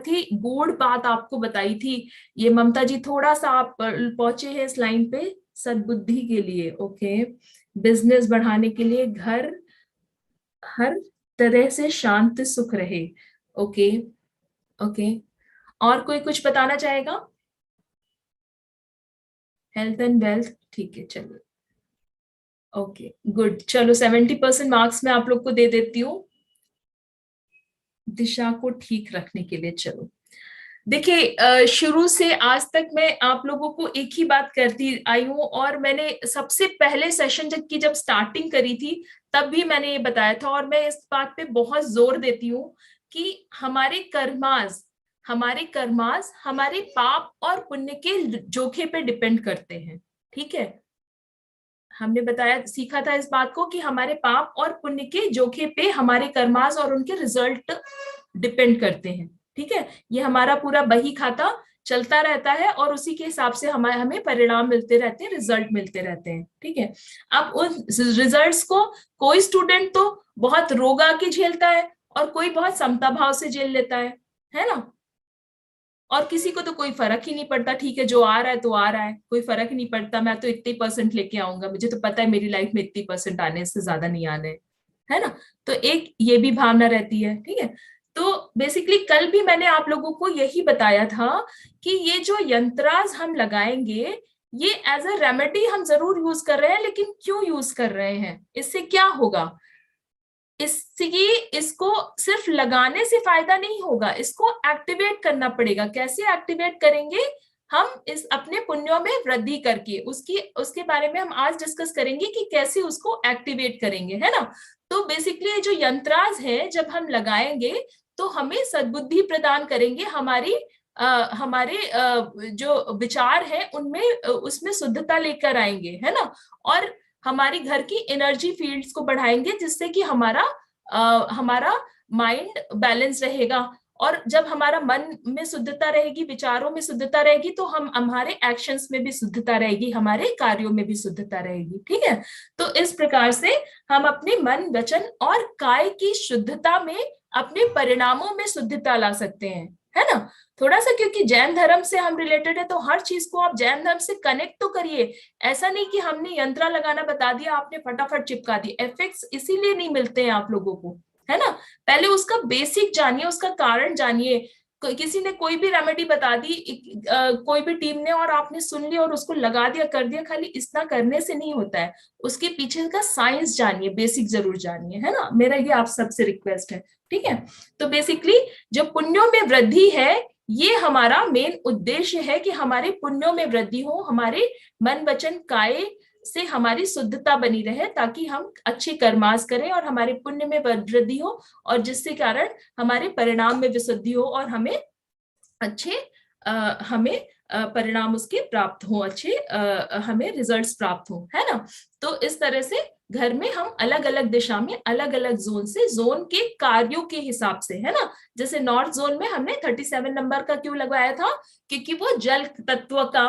ही गूढ़ बात आपको बताई थी, ये ममता जी थोड़ा सा आप पहुंचे हैं इस लाइन पे, सद्बुद्धि के लिए, ओके, बिजनेस बढ़ाने के लिए, घर हर तरह से शांत सुख रहे, ओके ओके। और कोई कुछ बताना चाहेगा? हेल्थ एंड वेल्थ, ठीक है, चलो, ओके गुड। चलो 70% मार्क्स मैं आप लोग को दे देती हूँ दिशा को ठीक रखने के लिए। चलो देखिए, शुरू से आज तक मैं आप लोगों को एक ही बात करती आई हूँ, और मैंने सबसे पहले सेशन जब स्टार्टिंग करी थी तब भी मैंने ये बताया था, और मैं इस बात पे बहुत जोर देती हूँ कि हमारे कर्मास हमारे पाप और पुण्य के जोखे पे डिपेंड करते हैं, ठीक है। हमने बताया, सीखा था इस बात को कि हमारे पाप और पुण्य के जोखे पे हमारे कर्मास और उनके रिजल्ट डिपेंड करते हैं, ठीक है। ये हमारा पूरा बही खाता चलता रहता है और उसी के हिसाब से हमें परिणाम मिलते रहते हैं, रिजल्ट मिलते रहते हैं, ठीक है। अब उन रिजल्ट्स को कोई स्टूडेंट तो बहुत रोगा के झेलता है और कोई बहुत समता भाव से झेल लेता है ना। और किसी को तो कोई फर्क ही नहीं पड़ता, ठीक है जो आ रहा है तो आ रहा है, कोई फर्क ही नहीं पड़ता, मैं तो इतने % लेके आऊंगा, मुझे तो पता है मेरी लाइफ में इतनी % आने, इससे ज्यादा नहीं आने, है ना। तो एक ये भी भावना रहती है, ठीक है। तो बेसिकली कल भी मैंने आप लोगों को यही बताया था कि ये जो यंत्रास हम लगाएंगे ये एज अ रेमेडी हम जरूर यूज कर रहे हैं, लेकिन क्यों यूज कर रहे हैं, इससे क्या होगा, इसको सिर्फ लगाने से फायदा नहीं होगा, इसको एक्टिवेट करना पड़ेगा। कैसे एक्टिवेट करेंगे? हम इस अपने पुण्यों में वृद्धि करके, उसके बारे में हम आज डिस्कस करेंगे कि कैसे उसको एक्टिवेट करेंगे, है ना। तो बेसिकली जो यंत्रास है जब हम लगाएंगे तो हमें सद्बुद्धि प्रदान करेंगे, हमारे जो विचार है उनमें उसमें शुद्धता लेकर आएंगे, है ना। और हमारी घर की एनर्जी फील्ड्स को बढ़ाएंगे जिससे कि हमारा माइंड बैलेंस रहेगा। और जब हमारा मन में शुद्धता रहेगी, विचारों में शुद्धता रहेगी, तो हम हमारे एक्शंस में भी शुद्धता रहेगी, हमारे कार्यों में भी शुद्धता रहेगी, ठीक है। तो इस प्रकार से हम अपने मन, वचन और काय की शुद्धता में अपने परिणामों में शुद्धता ला सकते हैं, है ना। थोड़ा सा क्योंकि जैन धर्म से हम रिलेटेड है तो हर चीज को आप जैन धर्म से कनेक्ट तो करिए। ऐसा नहीं कि हमने यंत्र लगाना बता दिया आपने फटाफट चिपका दी, इफेक्ट्स इसीलिए नहीं मिलते हैं आप लोगों को, है ना। पहले उसका बेसिक जानिए, उसका कारण जानिए। किसी ने कोई भी रेमेडी बता दी, कोई भी टीम ने, और आपने सुन लिया और उसको लगा दिया, कर दिया, खाली इतना करने से नहीं होता है, उसके पीछे का साइंस जानिए, बेसिक जरूर जानिए, है ना। मेरा ये आप सबसे रिक्वेस्ट है, ठीक है। तो बेसिकली जो पुण्यों में वृद्धि है ये हमारा मेन उद्देश्य है कि हमारे पुण्यों में वृद्धि हो, हमारे मन वचन काय से हमारी शुद्धता बनी रहे, ताकि हम अच्छे कर्मास करें और हमारे पुण्य में वृद्धि हो, और जिससे कारण हमारे परिणाम में विशुद्धि हो और हमें अच्छे हमें परिणाम उसके प्राप्त हो, अच्छे हमें रिजल्ट्स प्राप्त हो, है ना। तो इस तरह से घर में हम अलग अलग दिशा में, अलग अलग जोन से, जोन के कार्यों के हिसाब से, है ना। जैसे नॉर्थ जोन में हमने 37 नंबर का क्यों लगाया था, क्योंकि वो जल तत्व का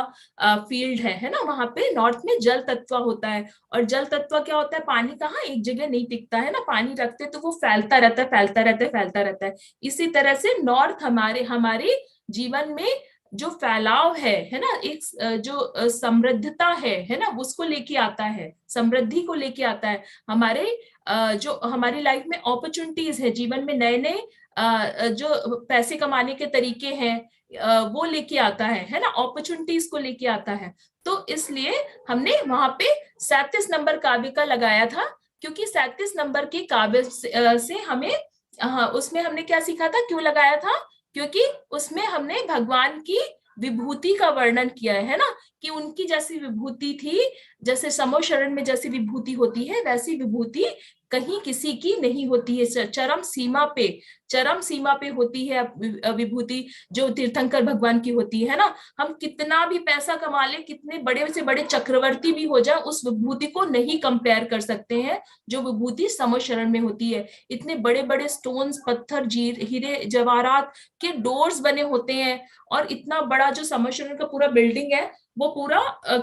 फील्ड है ना। वहां पे नॉर्थ में जल तत्व होता है, और जल तत्व क्या होता है, पानी कहाँ एक जगह नहीं टिकता है ना, पानी रखते तो वो फैलता रहता है, फैलता रहता है, फैलता रहता है। इसी तरह से नॉर्थ हमारे जीवन में जो फैलाव है ना, एक जो समृद्धता है ना, उसको लेके आता है, समृद्धि को लेके आता है। हमारे जो हमारी लाइफ में अपॉर्चुनिटीज है, जीवन में नए नए जो पैसे कमाने के तरीके हैं, वो लेके आता है ना, अपॉर्चुनिटीज को लेके आता है। तो इसलिए हमने वहां पे 37 नंबर काव्य का लगाया था, क्योंकि 37 नंबर के काव्य से हमें उसमें हमने क्या सीखा था, क्यों लगाया था, क्योंकि उसमें हमने भगवान की विभूति का वर्णन किया है ना, कि उनकी जैसी विभूति थी, जैसे समो शरण में जैसी विभूति होती है, वैसी विभूति कहीं किसी की नहीं होती है। चरम सीमा पे होती है विभूति, जो तीर्थंकर भगवान की होती है ना। हम कितना भी पैसा कमा ले, कितने बड़े से बड़े चक्रवर्ती भी हो जाए, उस विभूति को नहीं कंपेयर कर सकते हैं जो विभूति समो शरण में होती है। इतने बड़े बड़े स्टोन्स, पत्थर, हीरे जवाहरात के डोर्स बने होते हैं, और इतना बड़ा जो समो शरण का पूरा बिल्डिंग है, वो पूरा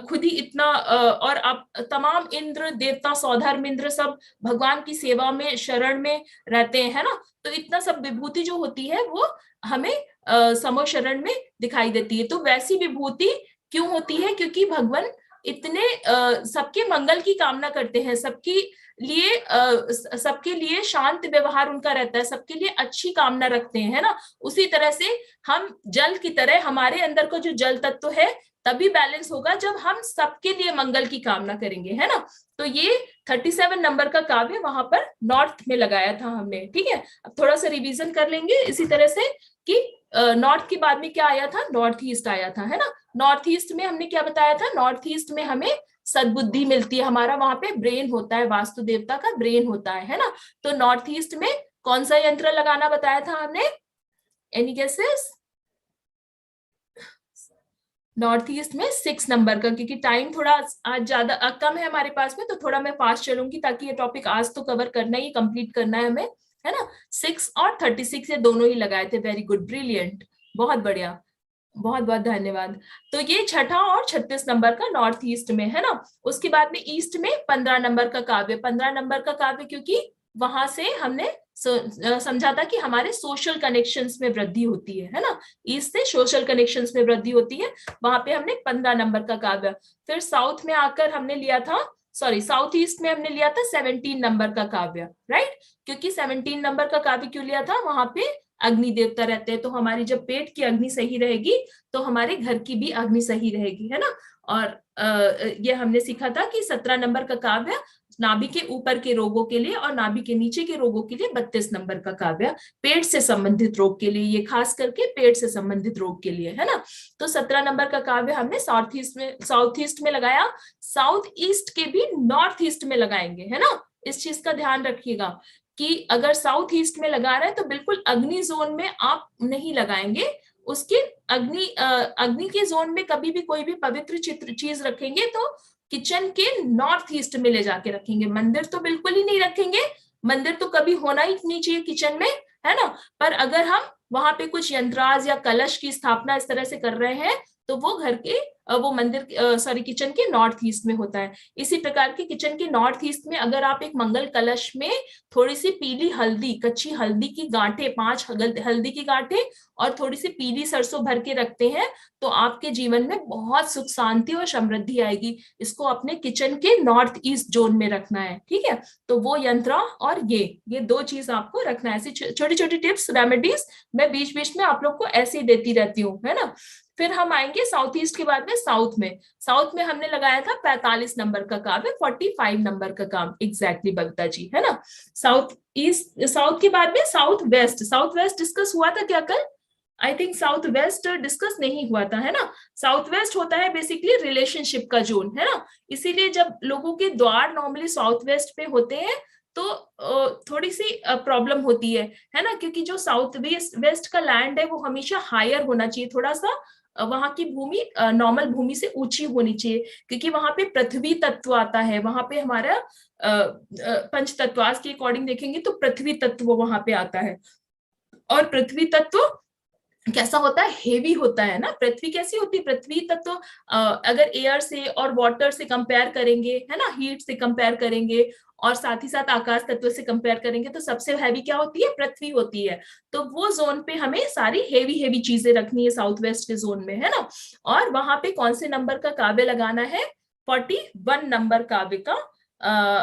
खुद ही इतना, और अब तमाम इंद्र देवता, सौधर्म इंद्र सब भगवान की सेवा में, शरण में रहते हैं, है ना। तो इतना सब विभूति जो होती है वो हमें समो शरण में दिखाई देती है। तो वैसी विभूति क्यों होती है, क्योंकि भगवान इतने सबके मंगल की कामना करते हैं, सबके लिए शांत व्यवहार उनका रहता है, सबके लिए अच्छी कामना रखते हैं, है ना। उसी तरह से हम जल की तरह, हमारे अंदर का जो जल तत्व है तभी बैलेंस होगा जब हम सबके लिए मंगल की कामना करेंगे, है ना। तो ये 37 नंबर का काव्य वहां पर नॉर्थ में लगाया था हमने, ठीक है। अब थोड़ा सा रिवीजन कर लेंगे इसी तरह से, कि नॉर्थ के बाद में क्या आया था, नॉर्थ ईस्ट आया था, है ना। नॉर्थ ईस्ट में हमने क्या बताया था, नॉर्थ ईस्ट में हमें सद्बुद्धि मिलती है, हमारा वहां पे ब्रेन होता है, वास्तु देवता का ब्रेन होता है ना। तो नॉर्थ ईस्ट में कौन सा यंत्र लगाना बताया था हमने, एनी गेसेस। नॉर्थ ईस्ट में 6 नंबर का, क्योंकि टाइम थोड़ा आज ज्यादा कम है हमारे पास में, तो थोड़ा मैं फास्ट चलूंगी, ताकि ये टॉपिक आज तो कवर करना ही, कंप्लीट करना है हमें, है ना। 6 और 36 ये दोनों ही लगाए थे। वेरी गुड, ब्रिलियंट, बहुत बढ़िया, बहुत बहुत धन्यवाद। तो ये छठा और 36 नंबर का नॉर्थ ईस्ट में, है ना। उसके बाद में ईस्ट में 15 नंबर का काव्य, 15 नंबर का काव्य, क्योंकि वहां से हमने समझा था कि हमारे सोशल कनेक्शंस में वृद्धि होती है ना। ईस्ट से सोशल कनेक्शंस में वृद्धि होती है, वहां पे हमने 15 नंबर का काव्य। फिर साउथ में आकर हमने लिया था, साउथ ईस्ट में हमने लिया था 17 नंबर का काव्य, राइट। क्योंकि 17 नंबर का काव्य क्यों लिया था, वहां पे अग्नि देवता रहते हैं, तो हमारी जब पेट की अग्नि सही रहेगी तो हमारे घर की भी अग्नि सही रहेगी, है ना। और ये हमने सीखा था कि 17 नंबर का काव्य नाभि के ऊपर के रोगों के लिए और नाभि के नीचे के रोगों के लिए, 32 नंबर का काव्य पेट से संबंधित रोग के लिए, ये खास करके पेट से संबंधित रोग के लिए, है ना। तो 17 नंबर का काव्य हमने साउथ ईस्ट में लगाया। साउथ ईस्ट के भी नॉर्थ ईस्ट में लगाएंगे, है ना। इस चीज का ध्यान रखिएगा कि अगर साउथ ईस्ट में लगा रहे हैं तो बिल्कुल अग्नि जोन में आप नहीं लगाएंगे। उसके अग्नि के जोन में कभी भी कोई भी पवित्र चीज रखेंगे तो किचन के नॉर्थ ईस्ट में ले जाके रखेंगे। मंदिर तो बिल्कुल ही नहीं रखेंगे, मंदिर तो कभी होना ही नहीं चाहिए किचन में, है ना। पर अगर हम वहां पे कुछ यंत्राज या कलश की स्थापना इस तरह से कर रहे हैं तो वो घर के वो मंदिर किचन के नॉर्थ ईस्ट में होता है। इसी प्रकार के किचन के नॉर्थ ईस्ट में अगर आप एक मंगल कलश में थोड़ी सी पीली हल्दी, कच्ची हल्दी की गांठें, 5 हल्दी की गांठें और थोड़ी सी पीली सरसों भर के रखते हैं तो आपके जीवन में बहुत सुख शांति और समृद्धि आएगी। इसको अपने किचन के नॉर्थ ईस्ट जोन में रखना है, ठीक है। तो वो यंत्र और ये 2 चीज आपको रखना है। ऐसी छोटी छोटी टिप्स, रेमेडीज मैं बीच बीच में आप लोग को ऐसे ही देती रहती हूँ, है ना। फिर हम आएंगे साउथ ईस्ट के बाद में साउथ में हमने लगाया था 45 नंबर का काव्य, 45 नंबर का काम एग्जैक्टली बगता जी, है ना। साउथ के बाद में साउथ वेस्ट डिस्कस हुआ था क्या कल? I think south west discuss नहीं हुआ था, है ना। साउथ वेस्ट होता है बेसिकली रिलेशनशिप का जोन, है ना। इसीलिए जब लोगों के द्वार नॉर्मली साउथ वेस्ट पे होते हैं तो थोड़ी सी प्रॉब्लम होती है ना, क्योंकि जो साउथ वेस्ट का लैंड है वो हमेशा हायर होना चाहिए, थोड़ा सा वहां की भूमि नॉर्मल भूमि से ऊंची होनी चाहिए, क्योंकि वहां पे पृथ्वी तत्व आता है, वहां पे हमारा पंच तत्वास के अकॉर्डिंग देखेंगे तो पृथ्वी तत्व वहां पे आता है। और पृथ्वी तत्व कैसा होता है, हेवी होता है ना। पृथ्वी कैसी होती है, पृथ्वी तत्व अगर एयर से और वाटर से कंपेयर करेंगे, है ना, हीट से कंपेयर करेंगे और साथ ही साथ आकाश तत्व से कंपेयर करेंगे, तो सबसे हैवी क्या होती है, पृथ्वी होती है। तो वो जोन पे हमें सारी हेवी हेवी चीजें रखनी है साउथ वेस्ट के जोन में, है ना। और वहां पे कौन से नंबर का काव्य लगाना है, 41 नंबर काव्य का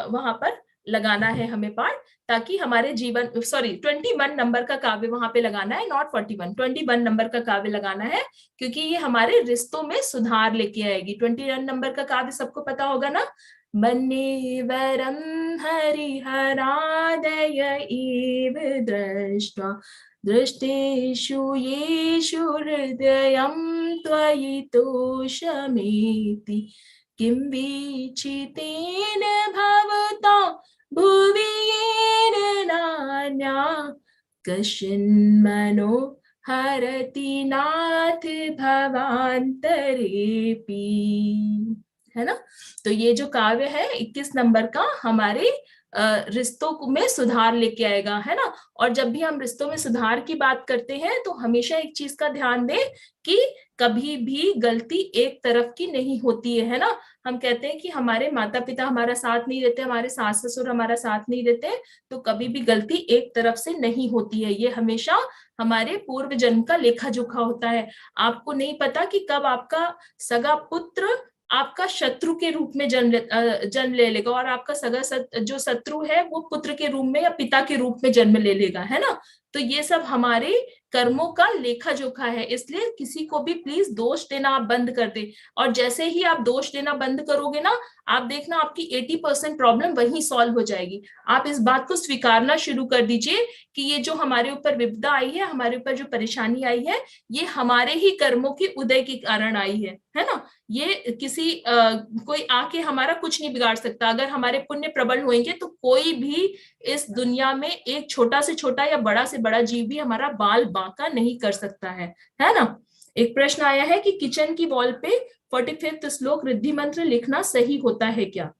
वहां पर लगाना है हमें पाठ, ताकि हमारे जीवन 21 नंबर का काव्य वहां पे लगाना है, नॉट 41, 21 नंबर का काव्य लगाना है, क्योंकि ये हमारे रिश्तों में सुधार लेके आएगी। 21 नंबर का काव्य सबको पता होगा ना, मन्निवरम हरिहरादय इव दृष्ट्वा दृष्टेषु येषु हृदयं त्वयि तोषमेति किं वीक्षितेन भवता भुवि येन नान्या कश्चिन्मनो हरति नाथ भवान्तरेऽपि, है ना। तो ये जो काव्य है 21 नंबर का हमारे रिश्तों में सुधार लेके आएगा, है ना। और जब भी हम रिश्तों में सुधार की बात करते हैं तो हमेशा एक चीज का ध्यान दें कि कभी भी गलती एक तरफ की नहीं होती है ना। हम कहते हैं कि हमारे माता पिता हमारा साथ नहीं देते, हमारे सास ससुर हमारा साथ नहीं देते, तो कभी भी गलती एक तरफ से नहीं होती है, ये हमेशा हमारे पूर्व जन्म का लेखा जोखा होता है। आपको नहीं पता कि कब आपका सगा पुत्र आपका शत्रु के रूप में जन्म ले लेगा, और आपका सगा जो शत्रु है वो पुत्र के रूप में या पिता के रूप में जन्म ले लेगा, है ना। तो ये सब हमारे कर्मों का लेखा जोखा है, इसलिए किसी को भी प्लीज दोष देना आप बंद कर दे। और जैसे ही आप दोष देना बंद करोगे ना, आप देखना आपकी 80% प्रॉब्लम वहीं सॉल्व हो जाएगी। आप इस बात को स्वीकारना शुरू कर दीजिए कि ये जो हमारे ऊपर विपदा आई है, हमारे ऊपर जो परेशानी आई है, ये हमारे ही कर्मों के उदय के कारण आई है ना। ये किसी कोई आके हमारा कुछ नहीं बिगाड़ सकता। अगर हमारे पुण्य प्रबल होंगे तो कोई भी इस दुनिया में एक छोटा से छोटा या बड़ा से बड़ा जीव भी हमारा बाल बांका नहीं कर सकता है ना। एक प्रश्न आया है कि किचन की वॉल पे 45वां श्लोक रिद्धि मंत्र लिखना सही होता है क्या।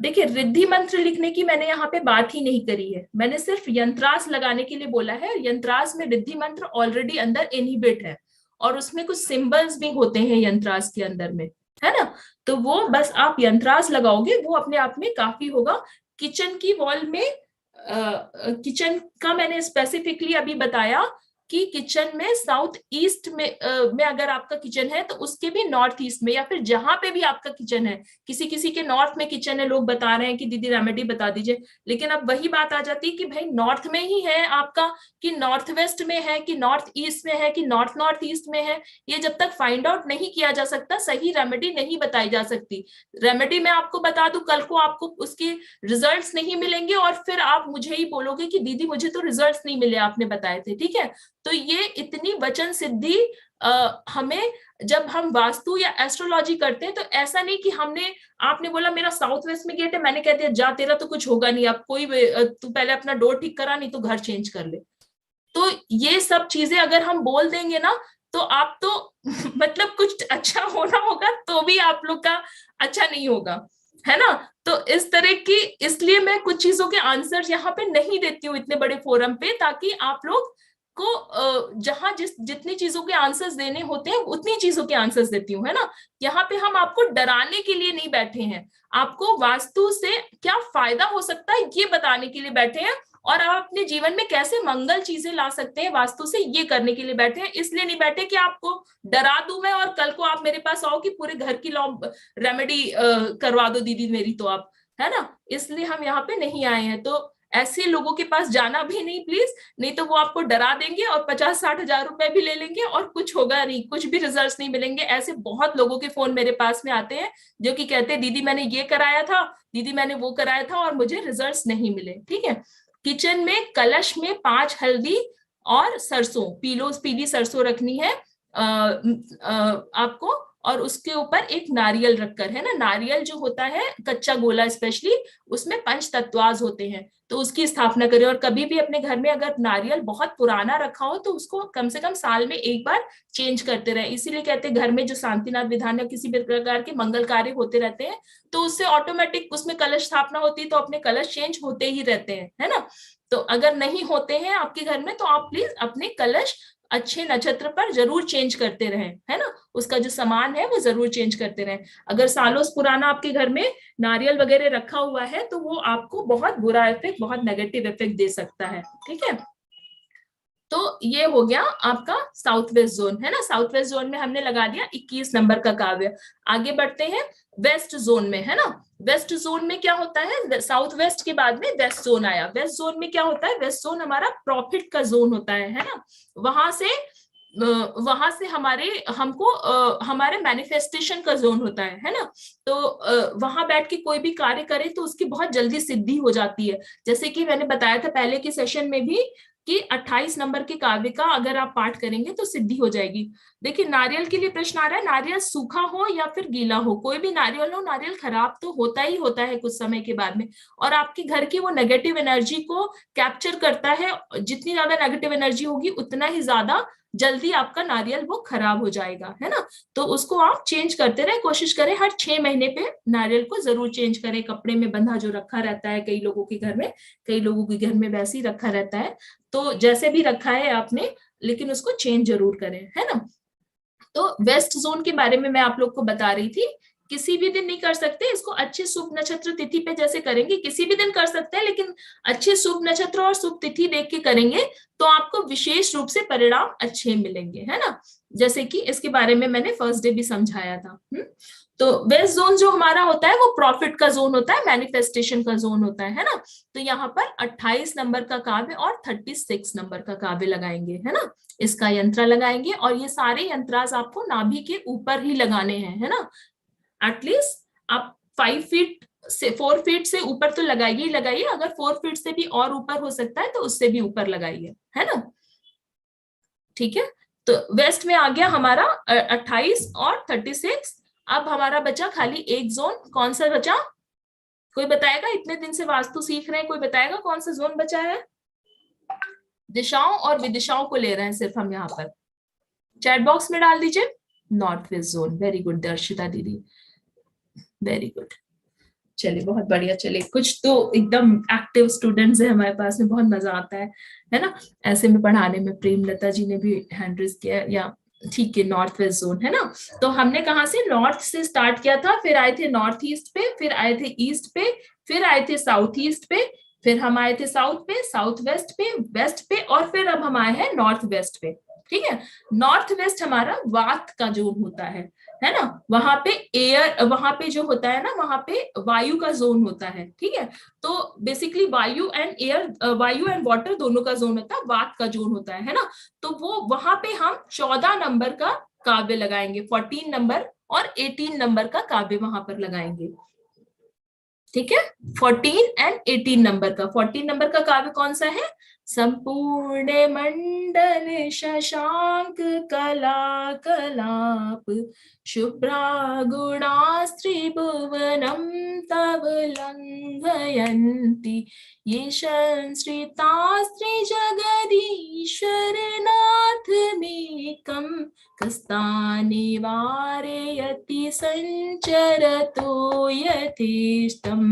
देखिए, रिद्धि मंत्र लिखने की मैंने यहाँ पे बात ही नहीं करी है, मैंने सिर्फ यंत्रास लगाने के लिए बोला है। यंत्रास में रिद्धि मंत्र ऑलरेडी अंदर इनहिबिट है और उसमें कुछ सिंबल्स भी होते हैं यंत्रास के अंदर में, है ना। तो वो बस आप यंत्रास लगाओगे वो अपने आप में काफी होगा। किचन की वॉल में किचन का मैंने स्पेसिफिकली अभी बताया कि किचन में साउथ ईस्ट में अगर आपका किचन है तो उसके भी नॉर्थ ईस्ट में, या फिर जहां पे भी आपका किचन है, किसी किसी के नॉर्थ में किचन है, लोग बता रहे हैं कि दीदी रेमेडी बता दीजिए, लेकिन अब वही बात आ जाती है कि भाई नॉर्थ में ही है आपका कि नॉर्थ वेस्ट में है कि नॉर्थ ईस्ट में है कि नॉर्थ नॉर्थ ईस्ट में है, ये जब तक फाइंड आउट नहीं किया जा सकता सही रेमेडी नहीं बताई जा सकती। रेमेडी मैं आपको बता दूं, कल को आपको उसके रिजल्ट्स नहीं मिलेंगे और फिर आप मुझे ही बोलोगे कि दीदी मुझे तो रिजल्ट्स नहीं मिले, आपने बताए थे, ठीक है। तो ये इतनी वचन सिद्धि हमें, जब हम वास्तु या एस्ट्रोलॉजी करते हैं तो ऐसा नहीं कि आपने बोला मेरा साउथ वेस्ट में गेट है, मैंने कह दिया जा तेरा तो कुछ होगा नहीं, अब तू पहले अपना डोर ठीक करा, नहीं तो घर चेंज कर ले। तो ये सब चीजें अगर हम बोल देंगे ना तो आप तो मतलब कुछ अच्छा होना होगा तो भी आप लोग का अच्छा नहीं होगा, है ना। तो इस तरह की, इसलिए मैं कुछ चीजों के आंसर यहाँ पे नहीं देती हूँ इतने बड़े फोरम पे, ताकि आप लोग को जहां जितनी चीजों के आंसर्स देने होते हैं उतनी चीजों के आंसर्स देती हूँ, है ना। यहाँ पे हम आपको डराने के लिए नहीं बैठे हैं, आपको वास्तु से क्या फायदा हो सकता है ये बताने के लिए बैठे हैं, और आप अपने जीवन में कैसे मंगल चीजें ला सकते हैं वास्तु से ये करने के लिए बैठे हैं। इसलिए नहीं बैठे कि आपको डरा दूं मैं और कल को आप मेरे पास आओ कि पूरे घर की रेमेडी करवा दो दीदी मेरी, तो आप, है ना। इसलिए हम यहाँ पे नहीं आए हैं। तो ऐसे लोगों के पास जाना भी नहीं प्लीज, नहीं तो वो आपको डरा देंगे और 50-60 हजार रुपए भी ले लेंगे और कुछ होगा नहीं, कुछ भी रिजल्ट्स नहीं मिलेंगे। ऐसे बहुत लोगों के फोन मेरे पास में आते हैं जो कि कहते हैं दीदी मैंने ये कराया था, दीदी मैंने वो कराया था और मुझे रिजल्ट्स नहीं मिले, ठीक है। किचन में कलश में 5 हल्दी और सरसों, पीली सरसों रखनी है आपको, और उसके ऊपर एक नारियल रखकर, है ना, नारियल जो होता है कच्चा गोला स्पेशली, उसमें पंच तत्वाज होते हैं, तो उसकी स्थापना करें। और कभी भी अपने घर में अगर नारियल बहुत पुराना रखा हो तो उसको कम से कम साल में एक बार चेंज करते रहे। इसीलिए कहते हैं घर में जो शांतिनाथ विधान या किसी भी प्रकार के मंगल कार्य होते रहते हैं तो उससे ऑटोमेटिक उसमें कलश स्थापना होती है, तो अपने कलश चेंज होते ही रहते हैं, है ना। तो अगर नहीं होते हैं आपके घर में तो आप प्लीज अपने कलश अच्छे नक्षत्र पर जरूर चेंज करते रहें, है ना, उसका जो सामान है वो जरूर चेंज करते रहें। अगर सालों पुराना आपके घर में नारियल वगैरह रखा हुआ है तो वो आपको बहुत बुरा इफेक्ट, बहुत नेगेटिव इफेक्ट दे सकता है, ठीक है। तो ये हो गया आपका साउथ वेस्ट जोन, है ना। साउथ वेस्ट जोन में हमने लगा दिया 21 नंबर का काव्य। आगे बढ़ते हैं वेस्ट जोन में, है ना। वेस्ट जोन में क्या होता है, साउथ वेस्ट के बाद में वेस्ट जोन आया। वेस्ट जोन में क्या होता है, वेस्ट जोन हमारा प्रॉफिट का जोन होता है ना। वहां से हमारे मैनिफेस्टेशन का जोन होता है ना। तो वहां बैठ के कोई भी कार्य करें तो उसकी बहुत जल्दी सिद्धि हो जाती है। जैसे कि मैंने बताया था पहले के सेशन में भी कि 28 नंबर के काव्य का अगर आप पाठ करेंगे तो सिद्धि हो जाएगी। देखिए नारियल के लिए प्रश्न आ रहा है, नारियल सूखा हो या फिर गीला हो, कोई भी नारियल हो, नारियल खराब तो होता ही होता है कुछ समय के बाद में, और आपके घर की वो नेगेटिव एनर्जी को कैप्चर करता है। जितनी ज्यादा नेगेटिव एनर्जी होगी उतना ही ज्यादा जल्दी आपका नारियल वो खराब हो जाएगा, है ना। तो उसको आप चेंज करते रहे, कोशिश करें हर 6 महीने पे नारियल को जरूर चेंज करें। कपड़े में बंधा जो रखा रहता है कई लोगों के घर में, कई लोगों के घर में वैसे ही रखा रहता है, तो जैसे भी रखा है आपने, लेकिन उसको चेंज जरूर करें, है ना। तो वेस्ट जोन के बारे में मैं आप लोग को बता रही थी। किसी भी दिन नहीं कर सकते इसको, अच्छे शुभ नक्षत्र तिथि पे जैसे करेंगे किसी भी दिन कर सकते हैं, लेकिन अच्छे शुभ नक्षत्र और शुभ तिथि देख के करेंगे तो आपको विशेष रूप से परिणाम अच्छे मिलेंगे, है ना। जैसे कि इसके बारे में मैंने फर्स्ट डे भी समझाया था। तो वेस्ट जोन जो हमारा होता है वो प्रॉफिट का जोन होता है, मैनिफेस्टेशन का जोन होता है ना। तो यहाँ पर 28 नंबर का काव्य और 36 नंबर का काव्य लगाएंगे, है ना। इसका यंत्र लगाएंगे और ये सारे यंत्रास आपको नाभि के ऊपर ही लगाने हैं, है ना। एटलीस्ट आप 5 फीट से 4 फीट से ऊपर तो लगाइए ही लगाइए, अगर 4 फीट से भी और ऊपर हो सकता है तो उससे भी ऊपर लगाइए, है ना, ठीक है। तो वेस्ट में आ गया हमारा 28 और 36। अब हमारा बचा खाली एक जोन, कौन सा बचा, कोई बताएगा? इतने दिन से वास्तु सीख रहे हैं, कोई बताएगा कौन सा जोन बचा है? दिशाओं और विदिशाओं को ले रहे हैं सिर्फ हम यहाँ पर, चैट बॉक्स में डाल दीजिए। North west zone, very good Darshita दीदी, वेरी गुड, चलिए बहुत बढ़िया। चलिए कुछ तो एकदम एक्टिव स्टूडेंट्स है हमारे पास में, बहुत मजा आता है ना, ऐसे में पढ़ाने में। प्रेमलता जी ने भी हैंड रेज किया, या ठीक है, नॉर्थ वेस्ट जोन, है ना। तो हमने कहा से नॉर्थ से स्टार्ट किया था, फिर आए थे नॉर्थ ईस्ट पे, फिर आए थे ईस्ट पे, फिर आए थे साउथ ईस्ट पे, फिर हम आए थे साउथ पे, साउथ वेस्ट पे, वेस्ट पे, और फिर अब हम आए हैं नॉर्थ वेस्ट पे, ठीक है। नॉर्थ वेस्ट हमारा वात का जोन होता है ना। वहां पे एयर, वहां पे जो होता है ना, वहां पे वायु का जोन होता है, ठीक है। तो बेसिकली वायु एंड एयर, वायु एंड वाटर दोनों का जोन होता है, वात का जोन होता है ना। तो वो वहां पे हम 14 नंबर का काव्य लगाएंगे, 14 नंबर और 18 नंबर का काव्य वहां पर लगाएंगे, ठीक है। 14 एंड 18 नंबर का, 14 नंबर का काव्य कौन सा है? संपूर्ण मंडल शशांक कला कलाप शुभ्रा गुणा त्रिभुवनम तव लंघयन्ति ये संश्रितास्त्रि जगदीश्वर नाथ मेकम कस्तानि वारयति संचरतो यथेष्टम,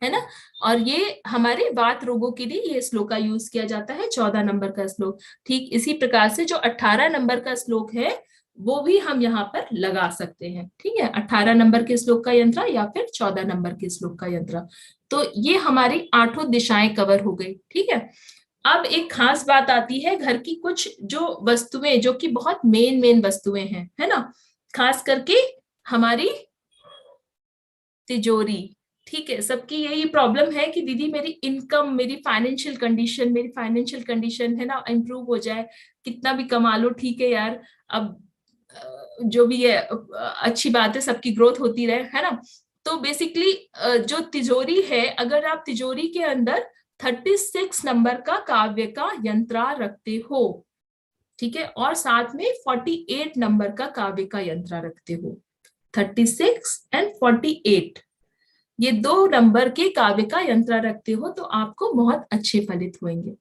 है ना। और ये हमारे वात रोगों के लिए ये श्लोक का यूज किया जाता है, 14 नंबर का श्लोक। ठीक इसी प्रकार से जो 18 नंबर का श्लोक है वो भी हम यहाँ पर लगा सकते हैं, ठीक है। 18 नंबर के श्लोक का यंत्र या फिर 14 नंबर के श्लोक का यंत्र। तो ये हमारी 8 दिशाएं कवर हो गई, ठीक है। अब एक खास बात आती है, घर की कुछ जो वस्तुएं जो कि बहुत मेन वस्तुएं हैं, है ना, खास करके हमारी तिजोरी, ठीक है। सबकी यही प्रॉब्लम है कि दीदी मेरी इनकम, मेरी फाइनेंशियल कंडीशन है ना इम्प्रूव हो जाए, कितना भी कमा लो, ठीक है यार, अब जो भी है अच्छी बात है, सबकी ग्रोथ होती रहे, है ना। तो बेसिकली जो तिजोरी है, अगर आप तिजोरी के अंदर 36 नंबर का काव्य का यंत्र रखते हो, ठीक है, और साथ में 48 नंबर का काव्य का यंत्रा रखते हो, 36 एंड 48, ये 2 नंबर के काव्य का यंत्रा रखते हो तो आपको बहुत अच्छे फलित होंगे।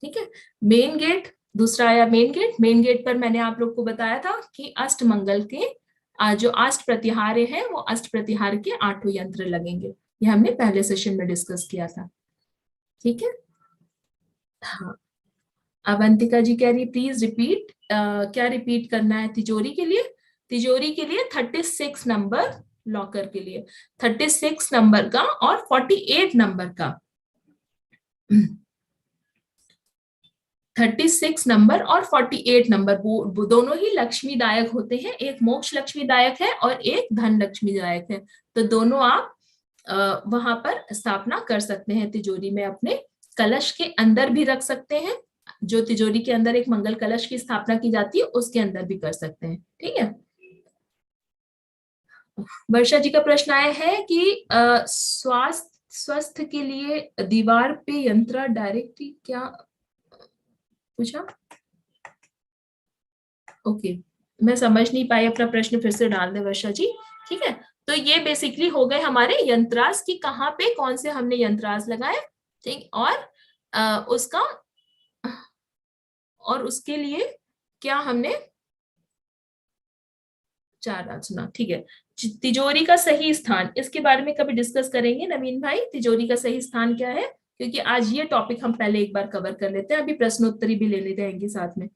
ठीक है, मेन गेट, दूसरा आया मेन गेट। मेन गेट पर मैंने आप लोग को बताया था कि अष्टमंगल के जो अष्ट प्रतिहारे हैं वो अष्ट प्रतिहार के 8 यंत्र लगेंगे, ये हमने पहले सेशन में डिस्कस किया था। ठीक है, हाँ, अवंतिका जी कह रही प्लीज रिपीट, क्या रिपीट करना है? तिजोरी के लिए, तिजोरी के लिए 36 नंबर, लॉकर के लिए 36 नंबर का और 48 नंबर का, 36 नंबर और 48 नंबर वो दोनों ही लक्ष्मीदायक होते हैं, एक मोक्ष लक्ष्मीदायक है और एक धन लक्ष्मीदायक है, तो दोनों आप वहां पर स्थापना कर सकते हैं तिजोरी में, अपने कलश के अंदर भी रख सकते हैं, जो तिजोरी के अंदर एक मंगल कलश की स्थापना की जाती है उसके अंदर भी कर सकते हैं। ठीक है, वर्षा जी का प्रश्न आया है कि स्वास्थ्य के लिए दीवार पे यंत्र डायरेक्टली क्या पूछा? ओके, मैं समझ नहीं पाई, अपना प्रश्न फिर से डाल दे वर्षा जी। ठीक है, तो ये बेसिकली हो गए हमारे यंत्रास की कहाँ पे कौन से हमने यंत्रास लगाए। ठीक, और उसके लिए क्या हमने 4 रात सुना। ठीक है, तिजोरी का सही स्थान, इसके बारे में कभी डिस्कस करेंगे नवीन भाई, तिजोरी का सही स्थान क्या है, क्योंकि आज ये टॉपिक हम पहले एक बार कवर कर लेते हैं, अभी प्रश्नोत्तरी भी ले लेते हैं साथ में।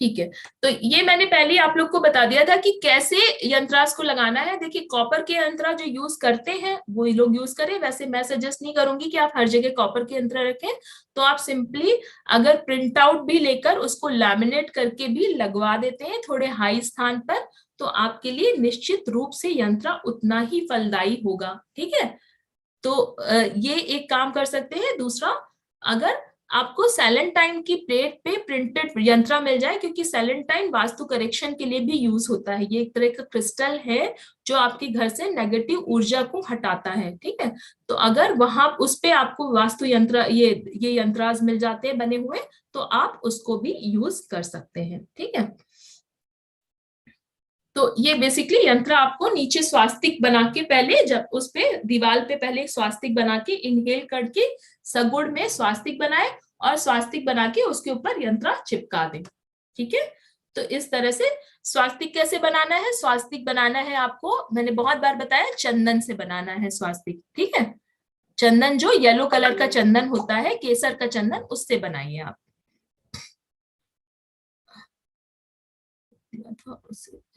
ठीक है, तो ये मैंने पहले आप लोग को बता दिया था कि कैसे यंत्रास को लगाना है। देखिए, कॉपर के यंत्र जो यूज करते हैं वो लोग यूज करें, वैसे मैं सजेस्ट नहीं करूंगी कि आप हर जगह कॉपर के यंत्र रखें, तो आप सिंपली अगर प्रिंट आउट भी लेकर उसको लैमिनेट करके भी लगवा देते हैं थोड़े हाई स्थान पर, तो आपके लिए निश्चित रूप से यंत्र उतना ही फलदायी होगा। ठीक है, तो ये एक काम कर सकते हैं। दूसरा, अगर आपको सैलेंटाइन की प्लेट पे प्रिंटेड यंत्र मिल जाए, क्योंकि सैलेंटाइन वास्तु करेक्शन के लिए भी यूज होता है, ये एक तरह का क्रिस्टल है जो आपके घर से नेगेटिव ऊर्जा को हटाता है। ठीक है, तो अगर वहां उस पे आपको वास्तु यंत्र ये यंत्रास मिल जाते हैं बने हुए, तो आप उसको भी यूज कर सकते हैं। ठीक है, तो ये बेसिकली यंत्र आपको नीचे स्वास्तिक बना के, पहले जब उस पे दीवार पे पहले स्वास्तिक बना के इनहेल करके सगुड़ में स्वास्तिक बनाए और स्वास्तिक बना के उसके ऊपर यंत्र चिपका दें। ठीक है, तो इस तरह से स्वास्तिक कैसे बनाना है? स्वास्तिक बनाना है आपको, मैंने बहुत बार बताया, चंदन से बनाना है स्वास्तिक। ठीक है, चंदन जो येलो कलर का चंदन होता है, केसर का चंदन, उससे बनाइए आप।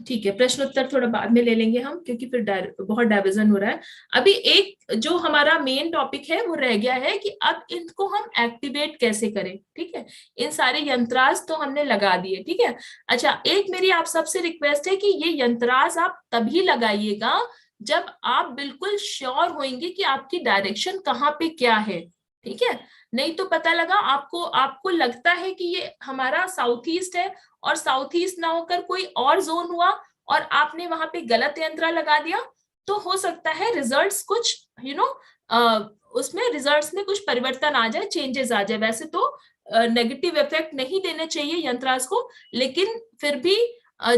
ठीक है, प्रश्न उत्तर थोड़ा बाद में ले लेंगे हम, क्योंकि फिर बहुत डाइवर्जन हो रहा है। अभी एक जो हमारा मेन टॉपिक है वो रह गया है कि अब इनको हम एक्टिवेट कैसे करें। ठीक है, इन सारे यंत्रास तो हमने लगा दिए। ठीक है, अच्छा, एक मेरी आप सबसे रिक्वेस्ट है कि ये यंत्रास आप तभी लगाइएगा जब आप बिल्कुल श्योर होंगे कि आपकी डायरेक्शन कहाँ पे क्या है। ठीक है, नहीं तो पता लगा आपको लगता है कि ये हमारा साउथ ईस्ट है और साउथ ईस्ट ना होकर कोई और जोन हुआ और आपने वहां पे गलत यंत्र लगा दिया, तो हो सकता है रिजल्ट्स कुछ उसमें रिजल्ट्स में कुछ परिवर्तन आ जाए, चेंजेस आ जाए। वैसे तो नेगेटिव इफेक्ट नहीं देने चाहिए यंत्रास को, लेकिन फिर भी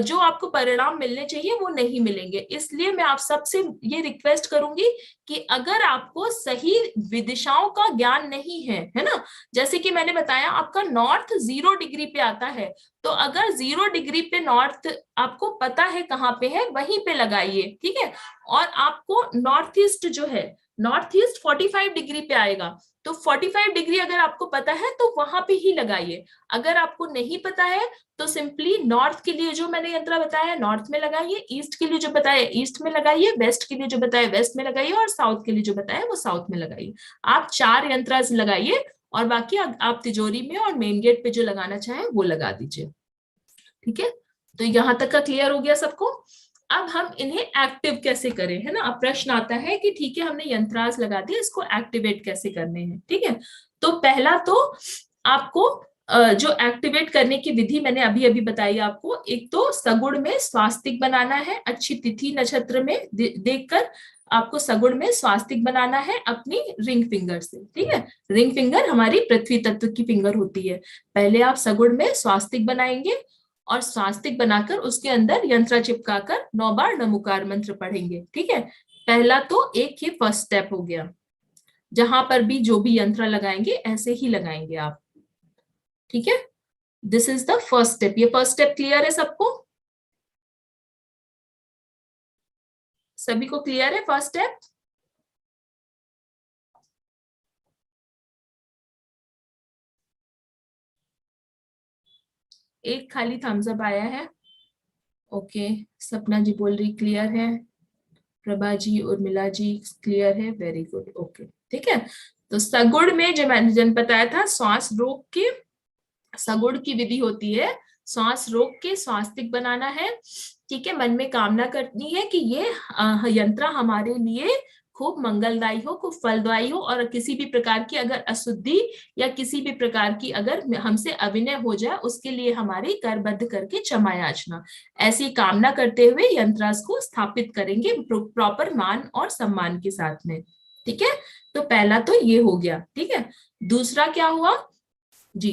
जो आपको परिणाम मिलने चाहिए वो नहीं मिलेंगे। इसलिए मैं आप सबसे ये रिक्वेस्ट करूंगी कि अगर आपको सही विदिशाओं का ज्ञान नहीं है, है ना, जैसे कि मैंने बताया आपका नॉर्थ 0 डिग्री पे आता है, तो अगर 0 डिग्री पे नॉर्थ आपको पता है कहाँ पे है, वहीं पे लगाइए। ठीक है, और आपको नॉर्थ ईस्ट जो है, नॉर्थ ईस्ट 45 डिग्री पे आएगा, तो 45 डिग्री अगर आपको पता है तो वहां पे ही लगाइए। अगर आपको नहीं पता है तो सिंपली नॉर्थ के लिए जो मैंने यंत्र बताया नॉर्थ में लगाइए, ईस्ट के लिए जो बताया ईस्ट में लगाइए, वेस्ट के लिए जो बताया वेस्ट में लगाइए, और साउथ के लिए जो बताया वो साउथ में लगाइए। आप 4 यंत्र लगाइए और बाकी आप तिजोरी में और मेन गेट पे जो लगाना चाहें वो लगा दीजिए। ठीक है, तो यहां तक का क्लियर हो गया सबको? अब हम इन्हें एक्टिव कैसे करें, है ना। अब प्रश्न आता है कि ठीक है हमने यंत्रास लगा दिए, इसको एक्टिवेट कैसे करने हैं। ठीक है, तो पहला तो आपको जो एक्टिवेट करने की विधि मैंने अभी बताई आपको, एक तो सगुड़ में स्वास्तिक बनाना है, अच्छी तिथि नक्षत्र में देखकर आपको सगुण में स्वास्तिक बनाना है अपनी रिंग फिंगर से, ठीक है। रिंग फिंगर हमारी पृथ्वी तत्व की फिंगर होती है। पहले आप सगुण में स्वास्तिक बनाएंगे और स्वास्तिक बनाकर उसके अंदर यंत्र चिपकाकर 9 बार नमोकार मंत्र पढ़ेंगे, ठीक है। पहला तो एक ही फर्स्ट स्टेप हो गया। जहां पर भी जो भी यंत्र लगाएंगे ऐसे ही लगाएंगे आप, ठीक है। This is the first step. ये फर्स्ट स्टेप क्लियर है सबको? सभी को क्लियर है फर्स्ट स्टेप? एक खाली थम्स अप आया है। ओके, सपना जी बोल रही क्लियर है, प्रभा जी, उर्मिला जी क्लियर है, वेरी गुड, ओके, ठीक है। तो सगुण में जो मैंने बताया था, श्वास रोक के सगुण की विधि होती है, श्वास रोक के स्वास्तिक बनाना है, ठीक है। मन में कामना करनी है कि ये यंत्र हमारे लिए खूब मंगलदायी हो, खूब फलदायी हो, और किसी भी प्रकार की अगर अशुद्धि या किसी भी प्रकार की अगर हमसे अविनय हो जाए उसके लिए हमारी करबद्ध करके क्षमा याचना, ऐसी कामना करते हुए यंत्रास को स्थापित करेंगे प्रॉपर मान और सम्मान के साथ में, ठीक है। तो पहला तो ये हो गया, ठीक है। दूसरा क्या हुआ जी,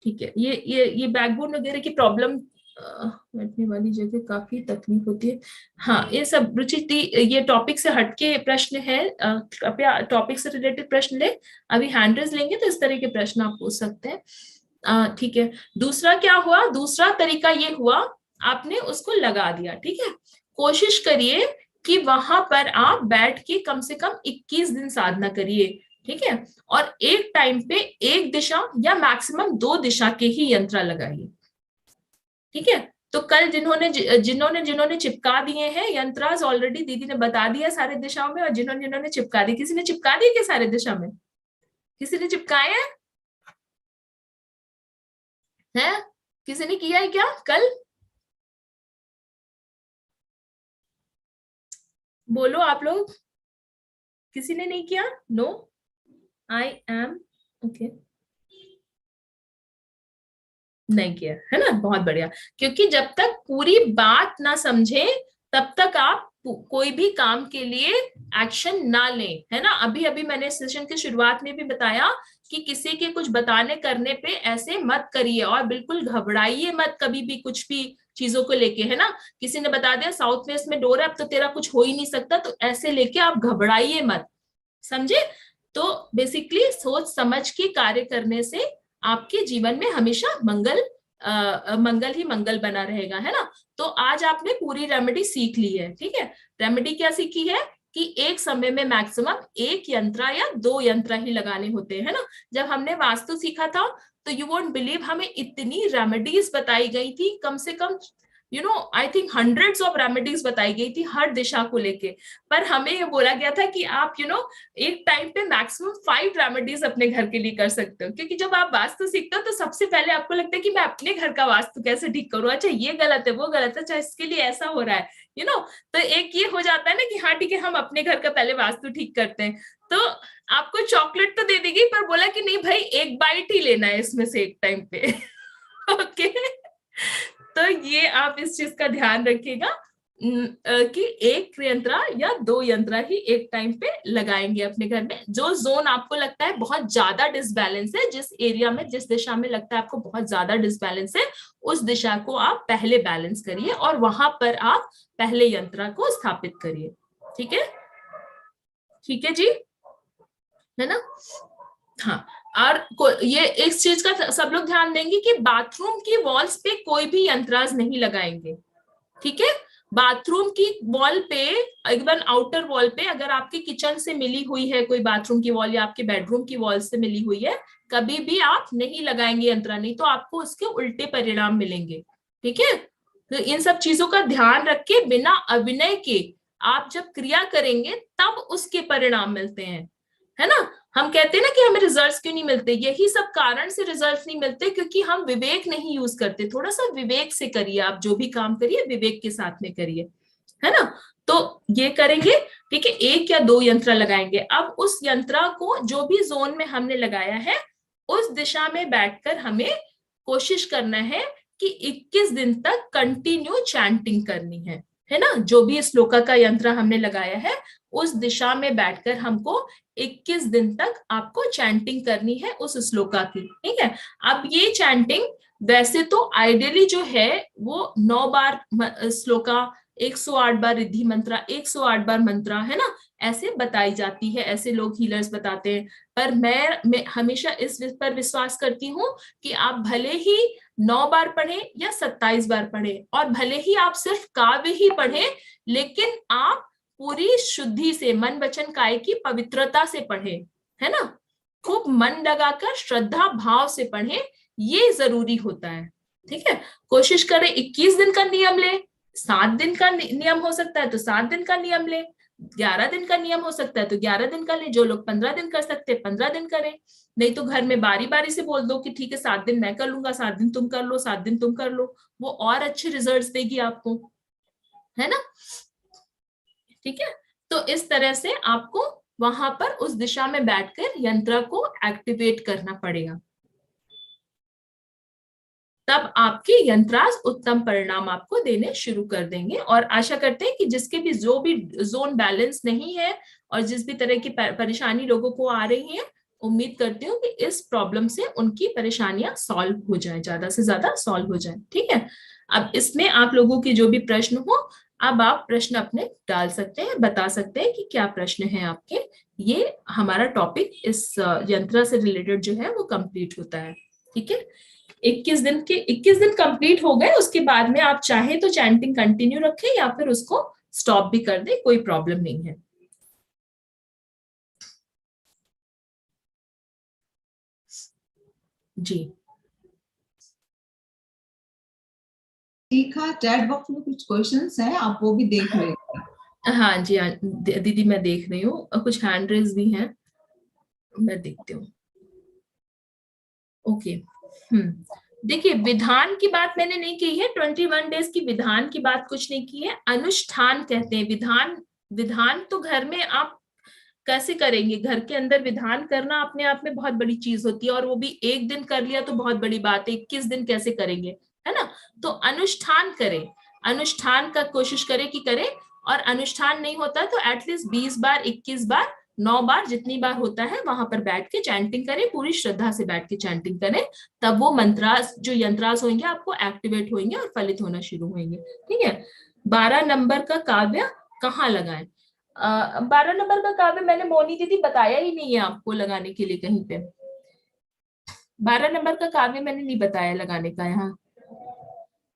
ठीक है, ये बैकबोन वगैरह की प्रॉब्लम बैठने वाली जगह काफी तकलीफ होती है। हाँ, ये सब रुचि ये टॉपिक से हटके प्रश्न है, कृपया टॉपिक से रिलेटेड प्रश्न ले। अभी हैंड रेज लेंगे तो इस तरह के प्रश्न आप पूछ सकते हैं, ठीक है। दूसरा क्या हुआ, दूसरा तरीका ये हुआ, आपने उसको लगा दिया, ठीक है। कोशिश करिए कि वहां पर आप बैठ के कम से कम 21 दिन साधना करिए, ठीक है। और एक टाइम पे एक दिशा या मैक्सिमम 2 दिशा के ही यंत्र लगाइए, ठीक है। तो कल जिन्होंने चिपका दिए हैं यंत्रास, ऑलरेडी दीदी ने बता दिया सारे दिशाओं में, और जिन्होंने चिपका दी, किसी ने चिपका दिए क्या सारे दिशा में? किसी ने चिपकाए हैं? किसी ने किया है क्या कल? बोलो आप लोग, किसी ने नहीं किया? नो, आई एम ओके, नहीं किया है ना, बहुत बढ़िया। क्योंकि जब तक पूरी बात ना समझे तब तक आप कोई भी काम के लिए एक्शन ना लें, है ना। अभी अभी मैंने सेशन की शुरुआत में भी बताया कि किसी के कुछ बताने करने पे ऐसे मत करिए, और बिल्कुल घबराइए मत कभी भी कुछ भी चीजों को लेके, है ना। किसी ने बता दिया साउथ वेस्ट में डोर है, अब तो तेरा कुछ हो ही नहीं सकता, तो ऐसे लेके आप घबराइए मत, समझे। तो बेसिकली सोच समझ के कार्य करने से आपके जीवन में हमेशा मंगल ही मंगल बना रहेगा, है ना। तो आज आपने पूरी रेमेडी सीख ली है, ठीक है। रेमेडी क्या सीखी है कि एक समय में मैक्सिमम 1 यंत्र या 2 यंत्र ही लगाने होते हैं, है ना। जब हमने वास्तु सीखा था तो यू वोंट बिलीव, हमें इतनी रेमेडीज बताई गई थी, कम से कम I think hundreds of remedies बताई गई थी हर दिशा को लेके। पर हमें ये बोला गया था कि आप एक टाइम पे मैक्सिमम 5 रेमेडीज अपने घर के लिए कर सकते हो, क्योंकि जब आप वास्तु सीखते हो तो सबसे पहले आपको लगता है कि मैं अपने घर का वास्तु कैसे ठीक करूं, अच्छा ये गलत है वो गलत है, अच्छा इसके लिए ऐसा हो रहा है, तो एक ये हो जाता है ना कि हाँ ठीक है, हम अपने घर का पहले वास्तु ठीक करते हैं। तो आपको चॉकलेट तो दे देगी, पर बोला कि नहीं भाई, एक बाइट ही लेना है इसमें से एक टाइम पे ओके। तो ये आप इस चीज का ध्यान रखिएगा कि 1 यंत्र या 2 यंत्र ही एक टाइम पे लगाएंगे अपने घर में। जो जोन आपको लगता है बहुत ज्यादा डिसबैलेंस है, जिस एरिया में जिस दिशा में लगता है आपको बहुत ज्यादा डिसबैलेंस है, उस दिशा को आप पहले बैलेंस करिए और वहां पर आप पहले यंत्र को स्थापित करिए, ठीक है, ठीक है जी, है ना। हाँ, और ये इस चीज का सब लोग ध्यान देंगे कि बाथरूम की वॉल्स पे कोई भी यंत्राज नहीं लगाएंगे, ठीक है। बाथरूम की वॉल पे, एकदम आउटर वॉल पे, अगर आपके किचन से मिली हुई है कोई बाथरूम की वॉल या आपके बेडरूम की वॉल से मिली हुई है, कभी भी आप नहीं लगाएंगे यंत्र, नहीं तो आपको उसके उल्टे परिणाम मिलेंगे, ठीक है। तो इन सब चीजों का ध्यान रख के बिना अभिनय के आप जब क्रिया करेंगे तब उसके परिणाम मिलते हैं, है ना। हम कहते हैं ना कि हमें रिजल्ट्स क्यों नहीं मिलते, यही सब कारण से रिजल्ट्स नहीं मिलते, क्योंकि हम विवेक नहीं यूज करते। थोड़ा सा विवेक से करिए, आप जो भी काम करिए विवेक के साथ में करिए, है ना। तो ये करेंगे, ठीक है, 1 या 2 यंत्र लगाएंगे। अब उस यंत्र को जो भी जोन में हमने लगाया है उस दिशा में बैठकर हमें कोशिश करना है कि 21 दिन तक कंटिन्यू चैंटिंग करनी है, है ना, जो भी श्लोका का यंत्र हमने लगाया है उस दिशा में बैठकर हमको 21 दिन तक आपको चैंटिंग करनी है उस श्लोका की, ठीक है। अब ये चैंटिंग वैसे तो आइडियली जो है वो 9 बार श्लोका, 108 बार रिद्धि मंत्रा, 108 बार मंत्रा, है ना, ऐसे बताई जाती है, ऐसे लोग हीलर्स बताते हैं। पर मैं हमेशा इस पर विश्वास करती हूँ कि आप भले ही 9 बार पढ़े या 27 बार पढ़े, और भले ही आप सिर्फ काव्य ही पढ़े, लेकिन आप पूरी शुद्धि से, मन वचन काया की पवित्रता से पढ़े, है ना, खूब मन लगाकर श्रद्धा भाव से पढ़े, ये जरूरी होता है, ठीक है। कोशिश करें 21 दिन का नियम ले, 7 दिन का नियम हो सकता है तो 7 दिन का नियम ले, 11 दिन का नियम हो सकता है तो 11 दिन का ले, जो लोग 15 दिन कर सकते हैं 15 दिन करें, नहीं तो घर में बारी बारी से बोल दो कि ठीक है 7 दिन मैं कर लूंगा, 7 दिन तुम कर लो, 7 दिन तुम कर लो, वो और अच्छे रिजल्ट्स देगी आपको, है ना, ठीक है। तो इस तरह से आपको वहां पर उस दिशा में बैठकर यंत्र को एक्टिवेट करना पड़ेगा, तब आपके यंत्रास उत्तम परिणाम आपको देने शुरू कर देंगे। और आशा करते हैं कि जिसके भी जो भी जोन बैलेंस नहीं है और जिस भी तरह की परेशानी लोगों को आ रही है, उम्मीद करती हूँ कि इस प्रॉब्लम से उनकी परेशानियां सॉल्व हो जाए, ज्यादा से ज्यादा सॉल्व हो जाए, ठीक है। अब इसमें आप लोगों के जो भी प्रश्न हो, अब आप प्रश्न अपने डाल सकते हैं, बता सकते हैं कि क्या प्रश्न है आपके। ये हमारा टॉपिक इस यंत्र से रिलेटेड जो है वो कंप्लीट होता है, ठीक है। 21 दिन कंप्लीट हो गए, उसके बाद में आप चाहे तो चैंटिंग कंटिन्यू रखें या फिर उसको स्टॉप भी कर दें, कोई प्रॉब्लम नहीं है। जी ठीक है, चैट बॉक्स में कुछ क्वेश्चंस हैं, आप वो भी देख लें। हाँ जी, हाँ दीदी मैं देख रही हूँ, कुछ हैंड रेज भी हैं, मैं देखती हूँ। ओके, देखिए विधान की बात मैंने नहीं की है, 21 डेज की विधान की बात कुछ नहीं की है, अनुष्ठान कहते हैं। विधान तो घर में आप कैसे करेंगे, घर के अंदर विधान करना अपने आप में बहुत बड़ी चीज होती है, और वो भी एक दिन कर लिया तो बहुत बड़ी बात है, 21 दिन कैसे करेंगे, है ना। तो अनुष्ठान करें, अनुष्ठान का कोशिश करें कि करें, और अनुष्ठान नहीं होता तो एटलीस्ट 20 बार, 21 बार, 9 बार, जितनी बार होता है वहां पर बैठ के चैंटिंग करें, पूरी श्रद्धा से बैठ के चैंटिंग करें, तब वो मंत्रास जो यंत्रास होंगे आपको एक्टिवेट होंगे और फलित होना शुरू होंगे, ठीक है। 12 नंबर का काव्य कहाँ लगाएं? 12 नंबर का काव्य मैंने मोनी दीदी बताया ही नहीं है आपको लगाने के लिए कहीं पे। 12 नंबर का काव्य मैंने नहीं बताया लगाने का। यहाँ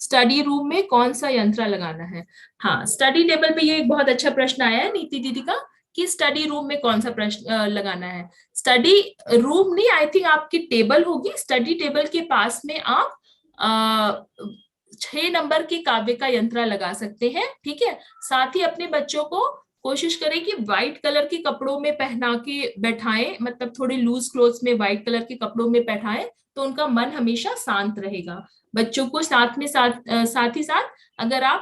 स्टडी रूम में कौन सा यंत्र लगाना है? हाँ, स्टडी टेबल पे ये एक बहुत अच्छा प्रश्न आया है नीति दीदी का कि स्टडी रूम में कौन सा प्रश्न लगाना है। स्टडी रूम नहीं, आई थिंक आपकी टेबल होगी, स्टडी टेबल के पास में आप 6 नंबर के काव्य का यंत्र लगा सकते हैं, ठीक है। साथ ही अपने बच्चों को कोशिश करें कि व्हाइट कलर के कपड़ों में पहना के बैठाएं, मतलब थोड़े लूज क्लोथ्स में व्हाइट कलर के कपड़ों में बैठाएं, तो उनका मन हमेशा शांत रहेगा। बच्चों को साथ ही साथ अगर आप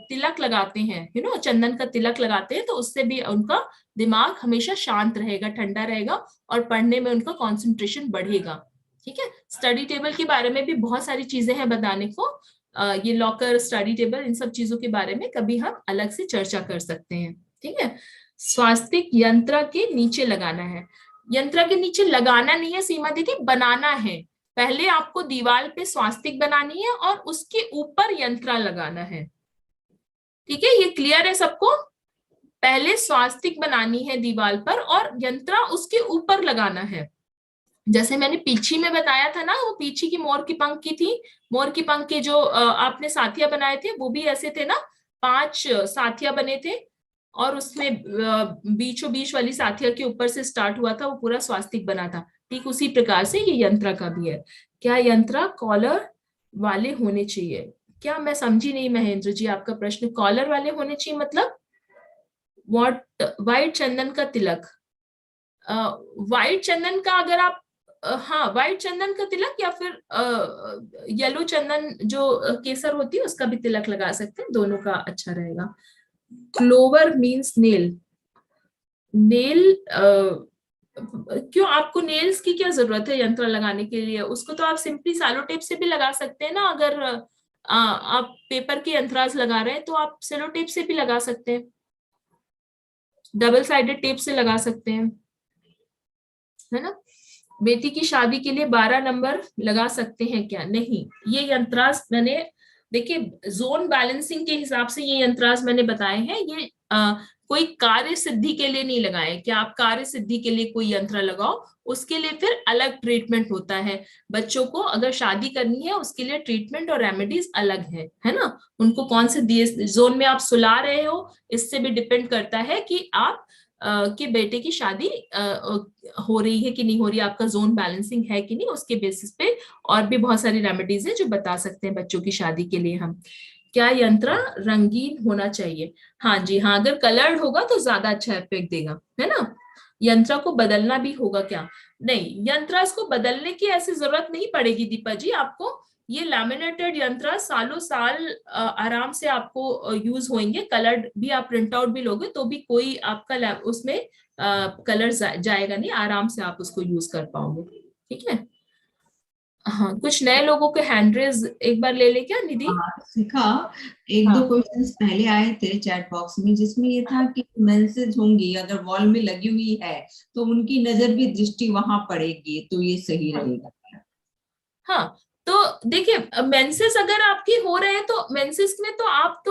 तिलक लगाते हैं, चंदन का तिलक लगाते हैं, तो उससे भी उनका दिमाग हमेशा शांत रहेगा, ठंडा रहेगा, और पढ़ने में उनका कंसंट्रेशन बढ़ेगा, ठीक है। स्टडी टेबल के बारे में भी बहुत सारी चीजें हैं बताने को, ये लॉकर, स्टडी टेबल, इन सब चीजों के बारे में कभी हम अलग से चर्चा कर सकते हैं, ठीक है। स्वास्तिक यंत्र के नीचे लगाना है, यंत्र के नीचे लगाना नहीं है सीमा दीदी, बनाना है। पहले आपको दीवार पे स्वास्तिक बनानी है और उसके ऊपर यंत्र लगाना है, ठीक है। ये क्लियर है सबको? पहले स्वास्तिक बनानी है दीवार पर और यंत्र उसके ऊपर लगाना है। जैसे मैंने पीछी में बताया था ना, वो पीछी की मोर की पंख की थी, मोर की पंख के जो आपने साथिया बनाए थे वो भी ऐसे थे ना, 5 साथिया बने थे, और उसमें बीचों बीच वाली साथिया के ऊपर से स्टार्ट हुआ था, वो पूरा स्वास्तिक बना था। ठीक उसी प्रकार से ये यंत्र का भी है। क्या यंत्र कॉलर वाले होने चाहिए? क्या, मैं समझी नहीं महेंद्र जी आपका प्रश्न। कॉलर वाले होने चाहिए मतलब व्हाट? व्हाइट चंदन का तिलक, व्हाइट चंदन का, अगर आप हाँ व्हाइट चंदन का तिलक, या फिर येलो चंदन जो केसर होती है उसका भी तिलक लगा सकते हैं, दोनों का अच्छा रहेगा। क्लोवर मीन्स नेल, नेल क्यों, आपको नेल्स की क्या जरूरत है यंत्र लगाने के लिए? उसको तो आप सिंपली सैलो टेप से भी लगा सकते हैं ना, अगर आप पेपर के अंतराज लगा रहे हैं तो आप सेलो टेप से भी लगा सकते हैं, डबल साइडेड टेप से लगा सकते हैं, है ना। बेटी की शादी के लिए 12 नंबर लगा सकते हैं क्या? नहीं, ये यंत्रास मैंने, देखिए जोन बैलेंसिंग के हिसाब से ये यंत्रास मैंने बताए हैं, ये कोई कार्य सिद्धि के लिए नहीं लगाए कि आप कार्य सिद्धि के लिए कोई यंत्र लगाओ, उसके लिए फिर अलग ट्रीटमेंट होता है। बच्चों को अगर शादी करनी है उसके लिए ट्रीटमेंट और रेमेडीज अलग है ना। उनको कौन से दिए जोन में आप सुला रहे हो, इससे भी डिपेंड करता है कि आप कि बेटे की शादी हो रही है कि नहीं हो रही है, आपका जोन बैलेंसिंग है कि नहीं, उसके बेसिस पे और भी बहुत सारी रेमेडीज हैं जो बता सकते हैं बच्चों की शादी के लिए हम। क्या यंत्र रंगीन होना चाहिए? हाँ जी हाँ, अगर कलर्ड होगा तो ज्यादा अच्छा इफेक्ट देगा, है ना। यंत्र को बदलना भी होगा क्या? नहीं, यंत्र को बदलने की ऐसी जरूरत नहीं पड़ेगी दीपा जी आपको। ये लैमिनेटेड यंत्र सालों साल आराम से आपको यूज होंगे। कलर भी आप प्रिंट आउट भी लोगे तो भी कोई आपका उसमें कलर जाएगा नहीं, आराम से आप उसको यूज कर पाओगे, ठीक है। हाँ, कुछ नए लोगों के हैंड रेज एक बार ले ले क्या निधि? शिखा, एक दो क्वेश्चंस पहले आए थे चैट बॉक्स में जिसमें ये था कि मेंसेज होंगी अगर वॉल में लगी हुई है तो उनकी नजर भी दृष्टि वहां पड़ेगी, तो ये सही रहेगा? हाँ, तो देखिए मेंसेस अगर आपकी हो रहे हैं तो मेंसेस में तो आप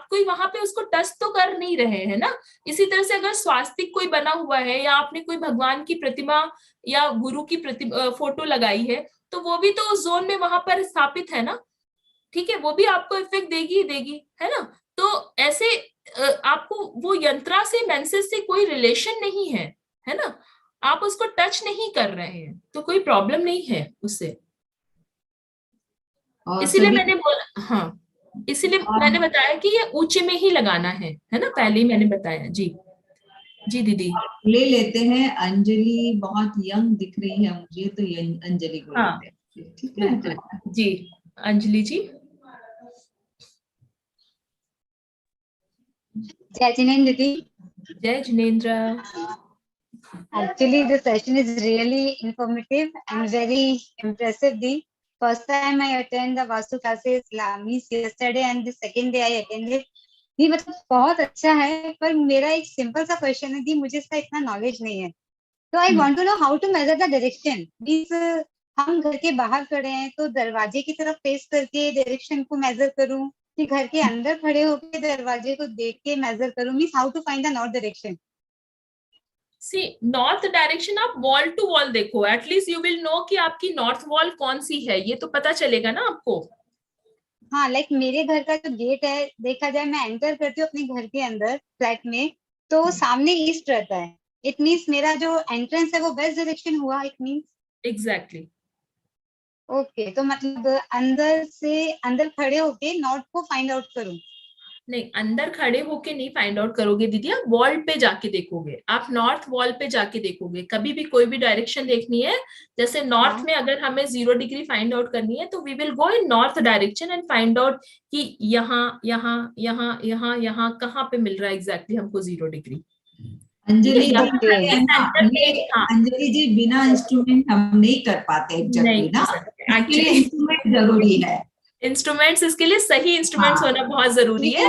कोई वहां पे उसको टच तो कर नहीं रहे हैं ना। इसी तरह से अगर स्वास्तिक कोई बना हुआ है या आपने कोई भगवान की प्रतिमा या गुरु की फोटो लगाई है तो वो भी तो उस जोन में वहां पर स्थापित है ना, ठीक है, वो भी आपको इफेक्ट देगी ही देगी, है ना। तो ऐसे आपको वो यंत्रा से मेंसेस से कोई रिलेशन नहीं है ना, आप उसको टच नहीं कर रहे हैं तो कोई प्रॉब्लम नहीं है उससे। इसीलिए मैंने बोला, हाँ इसीलिए मैंने बताया कि ये ऊंचे में ही लगाना है ना, पहले ही मैंने बताया। जी जी दीदी ले लेते हैं। अंजलि बहुत यंग दिख रही है मुझे, तो अंजलि को हाँ लेते हैं, ठीक है। बिल्कुल जी, अंजलि जी। जय जिनेन्द्र दीदी। जय Jinendra. Actually, the session is really informative and very impressive. The first time I attend the Vastu classes means yesterday and the second day I attended. दी मतलब बहुत अच्छा है, पर मेरा एक सिंपल सा क्वेश्चन है दी, मुझे इसका इतना नॉलेज नहीं है, तो I want to know how to measure the direction. Means हम घर के बाहर खड़े हैं तो दरवाजे की तरफ फेस करके डायरेक्शन को मेजर करूं कि घर के अंदर खड़े होकर दरवाजे को देख के मेजर करूं? Means how to find the north direction? See north direction आप वॉल टू वॉल देखो, एटलीस्ट यू विल नो कि आपकी नॉर्थ वॉल कौन सी है, ये तो पता चलेगा ना आपको। हाँ, लाइक मेरे घर का जो गेट है, देखा जाए मैं एंटर करती हूँ अपने घर के अंदर फ्लैट में तो सामने ईस्ट रहता है। इट मीन्स मेरा जो एंट्रेंस है वो वेस्ट डायरेक्शन हुआ, इट मीन्स। एग्जैक्टली। ओके, तो मतलब अंदर से अंदर खड़े होके नॉर्थ को फाइंड आउट करूं? नहीं, अंदर खड़े होके नहीं फाइंड आउट करोगे दीदी, आप वॉल पे जाके देखोगे, आप नॉर्थ वॉल पे जाके देखोगे। कभी भी कोई भी डायरेक्शन देखनी है, जैसे नॉर्थ में अगर हमें 0 डिग्री फाइंड आउट करनी है तो we will go in north direction and find out कि यहाँ यहाँ यहाँ यहाँ यहाँ कहाँ पे मिल रहा है एग्जैक्टली हमको 0 डिग्री। अंजलि अंजलि जी, बिना इंस्ट्रूमेंट हम नहीं कर पाते एग्जैक्टली ना, एक्चुअली इंस्ट्रूमेंट जरूरी है। इंस्ट्रूमेंट्स, इसके लिए सही इंस्ट्रूमेंट्स होना बहुत जरूरी है।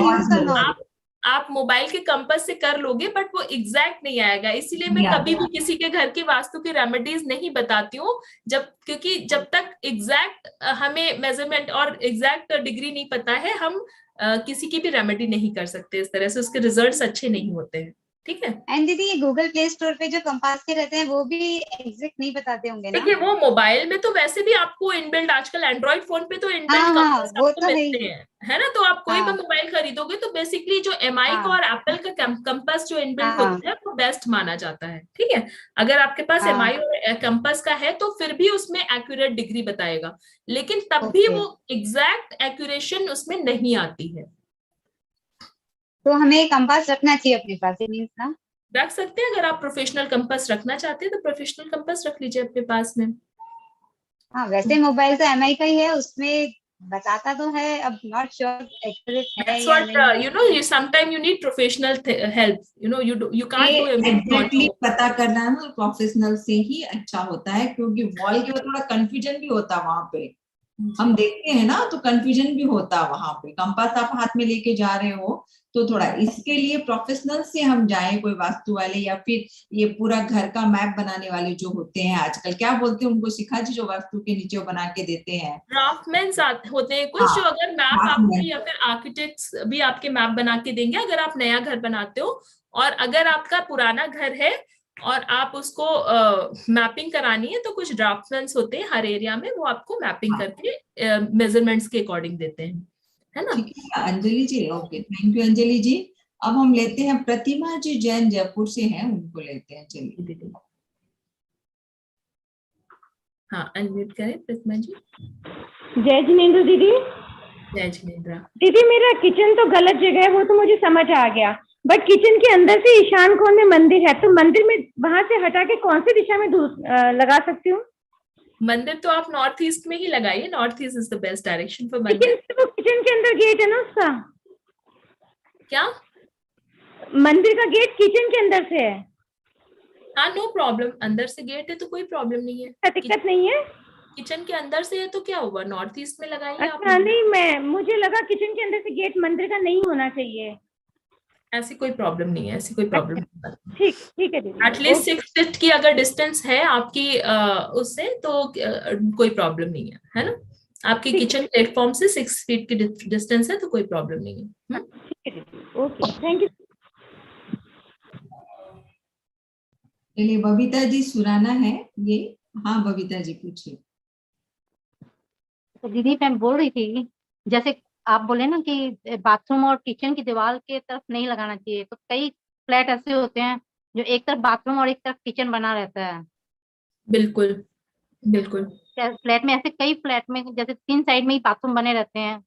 आप मोबाइल के कंपास से कर लोगे बट वो एग्जैक्ट नहीं आएगा, इसीलिए मैं कभी भी किसी के घर के वास्तु की रेमेडीज नहीं बताती हूँ, क्योंकि जब तक एग्जैक्ट हमें मेजरमेंट और एग्जैक्ट डिग्री नहीं पता है हम किसी की भी रेमेडी नहीं कर सकते इस तरह से, उसके रिजल्ट्स अच्छे नहीं होते हैं, ठीक है। एंड दीदी ये गूगल प्ले स्टोर पे जो कंपास के रहते हैं वो भी एग्जैक्ट नहीं बताते होंगे ना? देखिए वो मोबाइल में तो वैसे भी आपको इनबिल्ट, आजकल एंड्रॉइड फोन पे तो इनबिल्ट कंपास आपको मिलते हैं, है ना। तो आप कोई भी मोबाइल खरीदोगे तो बेसिकली जो एमआई का और एप्पल का कंपास जो इनबिल्ट होता है वो बेस्ट माना जाता है, ठीक है। अगर आपके पास एमआई और कंपास का है तो फिर भी उसमें एक्यूरेट डिग्री बताएगा, लेकिन तब भी वो एग्जैक्ट एक्यूरेशन उसमें नहीं आती है। तो हमें कंपास रखना चाहिए अपने पास, मींस ना? रख सकते हैं, अगर आप प्रोफेशनल कंपास रखना चाहते हैं तो प्रोफेशनल कंपास रख लीजिए अपने पास में। हाँ, वैसे मोबाइल तो एमआई का ही है, उसमें बताता तो है, अब नॉट श्योर एक्यूरेट है या नहीं। You know, sometimes you need professional help. You know, you can't do exactly पता करना ना प्रोफेशनल से ही अच्छा होता है, क्योंकि वॉल के थोड़ा कंफ्यूजन भी होता है वहां पे। हम देखते हैं ना, तो कंफ्यूजन भी होता है वहां पे। कंपास आप हाथ में लेके जा रहे हो तो थोड़ा इसके लिए प्रोफेशनल से हम जाएं, कोई वास्तु वाले या फिर ये पूरा घर का मैप बनाने वाले जो होते हैं आजकल, क्या बोलते हैं उनको, शिखा जी, जो वास्तु के नीचे वो बना के देते हैं। ड्राफ्टमैन होते हैं कुछ, हाँ, जो अगर मैप आपको, ड्राफ्टमैन। या फिर आर्किटेक्ट्स भी आपके मैप बना के देंगे अगर आप नया घर बनाते हो। और अगर आपका पुराना घर है और आप उसको मैपिंग करानी है, तो कुछ ड्राफ्टमैन होते हैं हर एरिया में, वो आपको मैपिंग हाँ, करके मेजरमेंट्स के अकॉर्डिंग देते हैं, है ना। ठीक है अंजलि जी, ओके, थैंक यू अंजलि जी। अब हम लेते हैं प्रतिमा जी, जैन जयपुर से हैं, उनको लेते हैं, चलिए। दीदी, हाँ, अनम्यूट करें प्रतिमा जी। जय जिनेंद्र दीदी। जय जिनेंद्र। दीदी मेरा किचन तो गलत जगह है, वो तो मुझे समझ आ गया, बट किचन के अंदर से ईशान कोण में मंदिर है, तो मंदिर में वहां से हटा के कौन सी दिशा में लगा सकती हूँ? मंदिर तो आप नॉर्थ ईस्ट में ही लगाइए, north east is the best direction for लेकिन मंदिर। वो किचन के अंदर गेट है ना उसका, क्या? मंदिर का गेट किचन के अंदर से है। हाँ, नो प्रॉब्लम, अंदर से गेट है तो कोई प्रॉब्लम नहीं है। दिक्कत नहीं है। किचन के अंदर से है तो क्या हुआ, नॉर्थ ईस्ट में लगाइए आप। अच्छा, नहीं, मुझे लगा किचन के अंदर से गेट मंदिर का नहीं होना चाहिए। ऐसी कोई प्रॉब्लम नहीं है, ऐसी कोई प्रॉब्लम नहीं। ठीक है दीदी। एटलीस्ट 6 फीट की अगर डिस्टेंस है आपकी उससे, तो कोई प्रॉब्लम नहीं है ना। आपकी किचन प्लेटफॉर्म से 6 फीट की डिस्टेंस है तो कोई प्रॉब्लम नहीं है। ठीक है दीदी, ओके, थैंक यू। चलिए, बबीता जी सुराना है ये। हाँ बबीता जी, पूछिए। तो दीदी मैं बोल रही थी, जैसे आप बोले ना कि बाथरूम और किचन की दीवार के तरफ नहीं लगाना चाहिए, तो कई फ्लैट ऐसे होते हैं जो एक तरफ बाथरूम और एक तरफ किचन बना रहता है। बिल्कुल बिल्कुल। फ्लैट में ऐसे कई फ्लैट में जैसे 3 साइड में ही बाथरूम बने रहते हैं,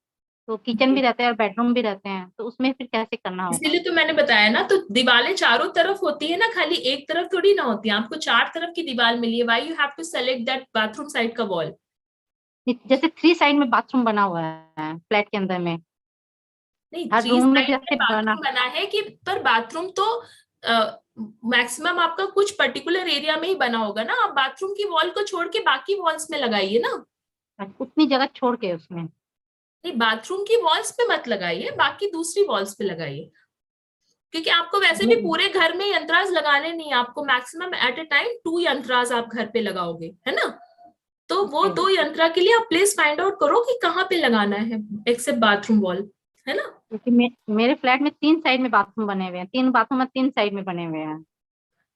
तो किचन भी रहता है और बेडरूम भी रहते हैं, तो उसमें फिर कैसे करना होगा? इसीलिए तो मैंने बताया ना, तो दीवारें चारों तरफ होती है ना, खाली एक तरफ थोड़ी ना होती है। आपको 4 तरफ की दीवार मिली है, why you have to select that bathroom side का वॉल। जैसे 3 साइड में बाथरूम बना हुआ है फ्लैट के अंदर में, नहीं, हर 3 रूम में साइड जैसे में बना। बाथरूम बना है कि, पर बाथरूम तो मैक्सिमम आपका कुछ पर्टिकुलर एरिया में ही बना होगा ना। आप बाथरूम की वॉल को छोड़ के बाकी वॉल्स में लगाइए ना। उतनी जगह छोड़ के उसमें नहीं, बाथरूम की वॉल्स पे मत लगाइए, बाकी दूसरी वॉल्स पे लगाइए, क्योंकि आपको वैसे भी पूरे घर में यंत्राज लगाने नहीं है। आपको मैक्सिमम एट ए टाइम 2 यंत्राज आप घर पे लगाओगे, है ना। तो वो 2 यंत्रा के लिए आप प्लेस फाइंड आउट करो कि कहाँ पे लगाना है, एक्सेप्ट बाथरूम वॉल, है ना। क्योंकि मेरे फ्लैट में 3 साइड में बाथरूम बने हुए हैं, 3 बाथरूम में 3 साइड में बने हुए हैं।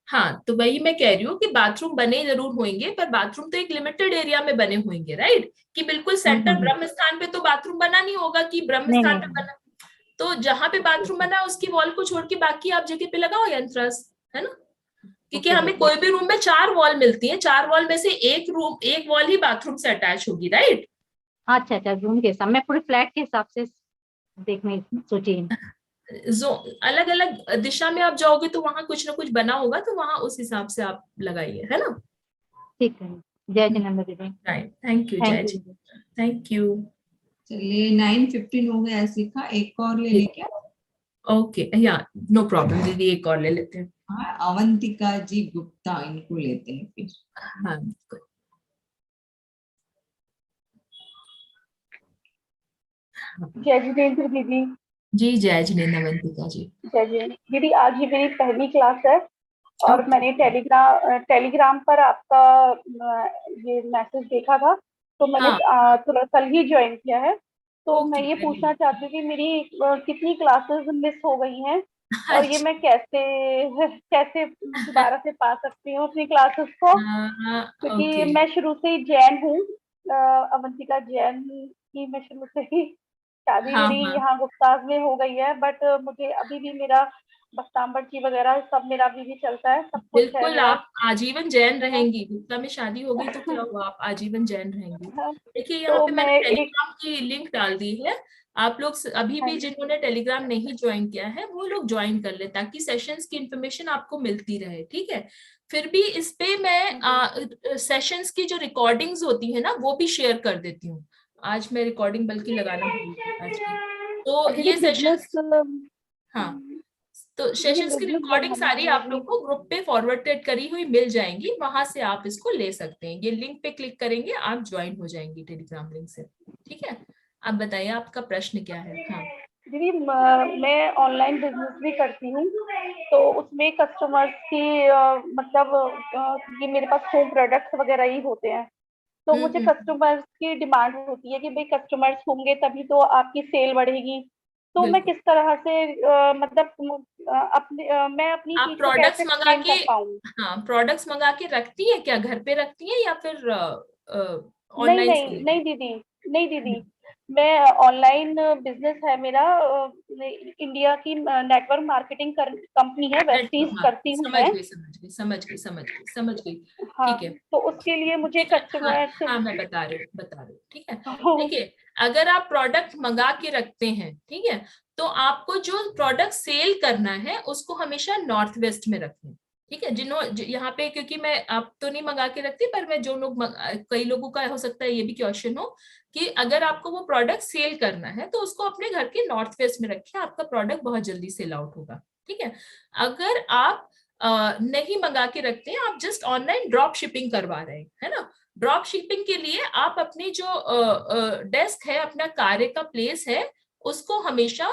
हाँ, तो वही मैं कह रही हूँ कि बाथरूम बने जरूर होंगे, पर बाथरूम तो एक लिमिटेड एरिया में बने होंगे, राइट। कि बिल्कुल सेंटर ब्रह्म स्थान पे तो बाथरूम बना नहीं होगा कि ब्रह्म नहीं स्थान पे नहीं बना। तो जहां पे बाथरूम बना है उसकी वॉल को छोड़ के बाकी आप जगह पे लगाओ यंत्रस, है ना। क्योंकि हमें कोई भी रूम में 4 वॉल मिलती है, 4 वॉल में से एक वॉल ही बाथरूम से अटैच होगी, राइट। अच्छा, रूम के हिसाब, मैं पूरे फ्लैट के हिसाब से देखने सोची। जो अलग अलग दिशा में आप जाओगे तो वहां कुछ ना कुछ बना होगा, तो वहां उस हिसाब से आप लगाइए, है ना। ठीक है, जय जिनेंद्र दीदी। थैंक यू, जय जी, थैंक यू। चलिए 9:15 हो गया, सीखा, एक और ले क्या? ओके, या नो प्रॉब्लम दीदी, एक और ले लेते हैं। हाँ, अवंतिका जी गुप्ता, इनको लेते हैं फिर। हाँ, जय जिनेंद्र दीदी। जी, जय जिनेंद्र, अवंतिका जी। जय जिनेंद्र दीदी, आज ये मेरी पहली क्लास है और मैंने टेलीग्राम पर आपका ये मैसेज देखा था, तो मैंने थोड़ा कल ही ज्वाइन किया है। तो मैं ये पूछना चाहती हूँ कि मेरी कितनी क्लासेस मिस हो गई हैं और ये मैं कैसे दोबारा से पा सकती हूँ अपनी क्लासेस को, क्योंकि मैं शुरू से ही जैन हूँ, अवंतिका जैन की मैं शुरू से ही, शादी मेरी यहाँ गुप्ताज में हो गई है, बट मुझे अभी भी मेरा बस्तांबरची वगैरह सब मेरा अभी भी चलता है, सब कुछ है। बिल्कुल, आप आजीवन जैन रहेंगी। गुप्ता में शादी हो गई तो क्या हुआ, आप आजीवन जैन रहेंगी। देखिए, यहाँ पे मैंने टेलीग्राम की लिंक डाल दी है। आप लोग अभी भी जिन्होंने टेलीग्राम नहीं ज्वाइन किया है वो लोग ज्वाइन कर ले, ताकि सेशंस की इंफॉर्मेशन आपको मिलती रहे, ठीक है। फिर भी इस पे मैं सेशंस की जो रिकॉर्डिंग्स होती है ना, वो भी शेयर कर देती हूँ। आज मैं रिकॉर्डिंग बल्कि लगाना भूल गई आज की, तो ये सेशंस, हाँ, तो सेशंस की रिकॉर्डिंग सारी आप लोग को ग्रुप पे फॉरवर्डेड करी हुई मिल जाएंगी, वहां से आप इसको ले सकते हैं। ये लिंक पे क्लिक करेंगे, आप ज्वाइन हो जाएंगे टेलीग्राम लिंक से। ठीक है, आप बताइए आपका प्रश्न क्या है। हाँ दीदी, मैं ऑनलाइन बिजनेस भी करती हूँ, तो उसमें कस्टमर्स की ये मेरे पास होम प्रोडक्ट्स वगैरह ही होते हैं, तो मुझे कस्टमर्स की डिमांड होती है कि भाई कस्टमर्स होंगे तभी तो आपकी सेल बढ़ेगी। तो मैं किस तरह से मैं अपनी आप चीज को प्रोडक्ट्स कैसे मंगा एक्सप्लेन के, कर पाऊँ? हाँ प्रोडक्ट्स मंगा के रखती है क्या, घर पे रखती है या फिर नहीं ऑनलाइन नहीं नहीं दीदी, नहीं दीदी, मैं ऑनलाइन बिजनेस है मेरा, इंडिया की नेटवर्क मार्केटिंग कंपनी है, वेस्टीज करती हूँ समझ मैं। गई समझ गई समझ गई समझ गई समझ गई। हाँ, ठीक है, तो उसके लिए मुझे ठीक है, कस्टमर्स हाँ मैं बता रही हूँ। ठीक है, देखिए अगर आप प्रोडक्ट मंगा के रखते हैं, ठीक है, तो आपको जो प्रोडक्ट सेल करना है उसको हमेशा नॉर्थ वेस्ट में रखें। ठीक है, यहाँ पे, क्योंकि मैं आप तो नहीं मंगा के रखती, पर मैं जो लोग कई लोगों का हो सकता है ये भी क्वेश्चन हो कि अगर आपको वो प्रोडक्ट सेल करना है तो उसको अपने घर के नॉर्थ वेस्ट में रखिए, आपका प्रोडक्ट बहुत जल्दी सेल आउट होगा। ठीक है, अगर आप नहीं मंगा के रखते हैं, आप जस्ट ऑनलाइन ड्रॉप शिपिंग करवा रहे हैं, है ना, ड्रॉप शिपिंग के लिए आप अपनी जो डेस्क है, अपना कार्य का प्लेस है, उसको हमेशा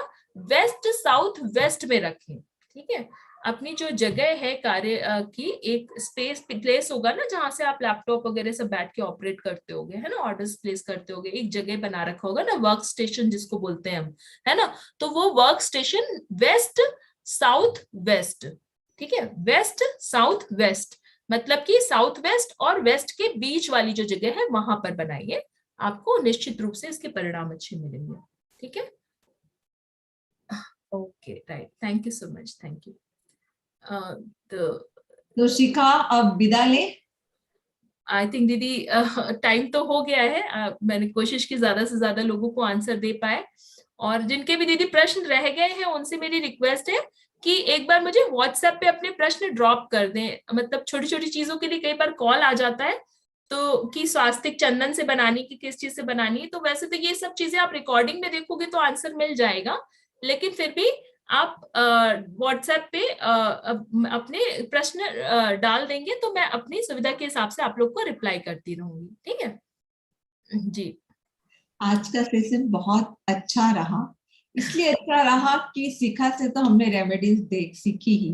वेस्ट साउथ वेस्ट में रखें। ठीक है, अपनी जो जगह है कार्य की, एक स्पेस प्लेस होगा ना जहां से आप लैपटॉप वगैरह सब बैठ के ऑपरेट करते होगे, है ना, ऑर्डर्स प्लेस करते होगे, एक जगह बना रखा होगा ना, वर्क स्टेशन जिसको बोलते हैं हम, है ना, तो वो work station west south west. ठीक है, वेस्ट साउथ वेस्ट मतलब कि साउथ वेस्ट और वेस्ट के बीच वाली जो जगह है वहां पर बनाइए, आपको निश्चित रूप से इसके परिणाम अच्छे मिलेंगे। ठीक है, okay right, thank you so much, thank you. तो शिखा अब विदा ले। आई थिंक दीदी टाइम तो हो गया है, मैंने कोशिश की ज्यादा से ज्यादा लोगों को आंसर दे पाए, और जिनके भी दीदी प्रश्न रह गए हैं उनसे मेरी रिक्वेस्ट है कि एक बार मुझे व्हाट्सएप पे अपने प्रश्न ड्रॉप कर दें। मतलब छोटी छोटी चीजों के लिए कई बार कॉल आ जाता है, तो कि स्वास्तिक चंदन से बनानी की किस चीज से बनानी है, तो वैसे तो ये सब चीजें आप रिकॉर्डिंग में देखोगे तो आंसर मिल जाएगा, लेकिन फिर भी आप व्हाट्सएप पे अपने प्रश्न डाल देंगे तो मैं अपनी सुविधा के हिसाब से आप लोग को रिप्लाई करती रहूंगी। ठीक है जी। आज का सेशन बहुत अच्छा रहा, इसलिए अच्छा रहा कि शिखा से तो हमने रेमेडीज सीखी ही,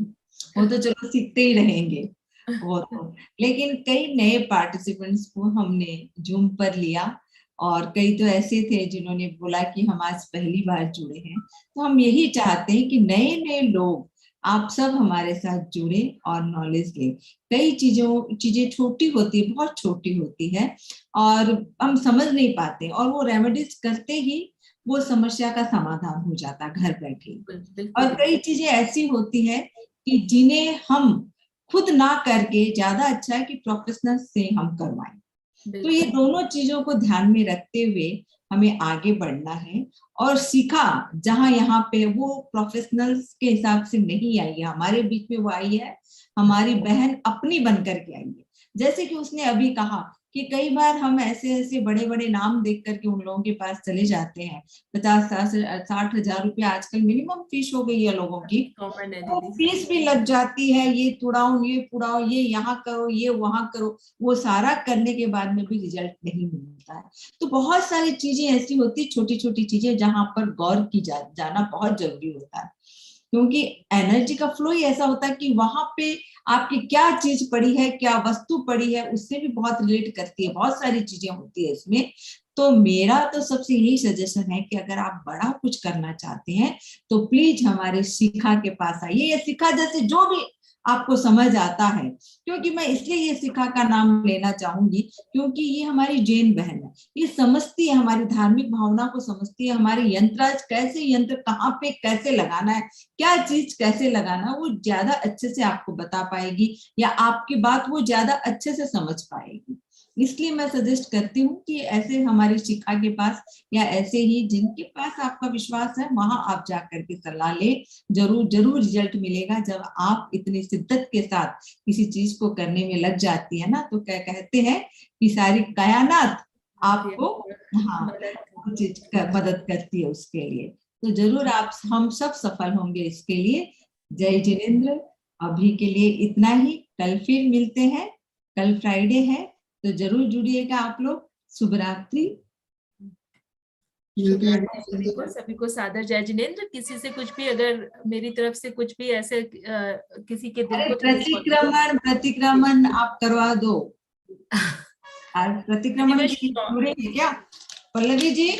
वो तो चलो सीखते ही रहेंगे वो तो, लेकिन कई नए पार्टिसिपेंट्स को हमने जूम पर लिया, और कई तो ऐसे थे जिन्होंने बोला कि हम आज पहली बार जुड़े हैं। तो हम यही चाहते हैं कि नए नए लोग आप सब हमारे साथ जुड़े और नॉलेज लें। कई चीजें छोटी होती है, बहुत छोटी होती है, और हम समझ नहीं पाते, और वो रेमेडीज करते ही वो समस्या का समाधान हो जाता घर बैठे। और कई चीजें ऐसी होती है कि जिन्हें हम खुद ना करके ज्यादा अच्छा है कि प्रोफेशनल से हम करवाएं। तो ये दोनों चीजों को ध्यान में रखते हुए हमें आगे बढ़ना है। और सीखा जहां यहाँ पे वो प्रोफेशनल्स के हिसाब से नहीं आई है, हमारे बीच में वो आई है, हमारी बहन अपनी बनकर के आई है। जैसे कि उसने अभी कहा कि कई बार हम ऐसे बड़े बड़े नाम देख करके उन लोगों के पास चले जाते हैं। 50-60 हजार रुपया आजकल मिनिमम फीस हो गई है लोगों की, तो फीस भी लग जाती है, ये तुड़ाओ ये पुड़ाओ, ये यहाँ करो ये वहां करो, वो सारा करने के बाद में भी रिजल्ट नहीं मिलता है। तो बहुत सारी चीजें ऐसी होती, छोटी छोटी चीजें जहां पर गौर की जाना बहुत जरूरी होता है, क्योंकि एनर्जी का फ्लो ही ऐसा होता है कि वहां पे आपकी क्या चीज पड़ी है, क्या वस्तु पड़ी है, उससे भी बहुत रिलेट करती है, बहुत सारी चीजें होती है इसमें। तो मेरा तो सबसे यही सजेशन है कि अगर आप बड़ा कुछ करना चाहते हैं तो प्लीज हमारे शिखा के पास आइए, या शिखा जैसे जो भी आपको समझ आता है, क्योंकि मैं इसलिए ये शिखा का नाम लेना चाहूंगी क्योंकि ये हमारी जैन बहन है, ये समझती है, हमारी धार्मिक भावना को समझती है, हमारे यंत्राज कैसे, यंत्र कहाँ पे कैसे लगाना है, क्या चीज कैसे लगाना, वो ज्यादा अच्छे से आपको बता पाएगी, या आपकी बात वो ज्यादा अच्छे से समझ पाएगी। इसलिए मैं सजेस्ट करती हूँ कि ऐसे हमारी शिखा के पास, या ऐसे ही जिनके पास आपका विश्वास है, वहां आप जाकर के सलाह ले, जरूर जरूर रिजल्ट मिलेगा। जब आप इतनी शिद्दत के साथ किसी चीज को करने में लग जाती है ना, तो क्या कहते हैं कि सारी कायनात आपको चीज मदद करती है उसके लिए। तो जरूर आप हम सब सफल होंगे इसके लिए। जय जिनेंद्र। अभी के लिए इतना ही, कल फिर मिलते हैं। कल फ्राइडे है तो जरूर जुड़िएगा आप लोग। शुभ रात्रि। सभी को सादर जय जिनेंद्र। किसी से कुछ भी, अगर मेरी तरफ से कुछ भी ऐसे किसी के दिल को प्रतिक्रमण आप करवा दो। प्रतिक्रमण जुड़े क्या पल्लवी जी?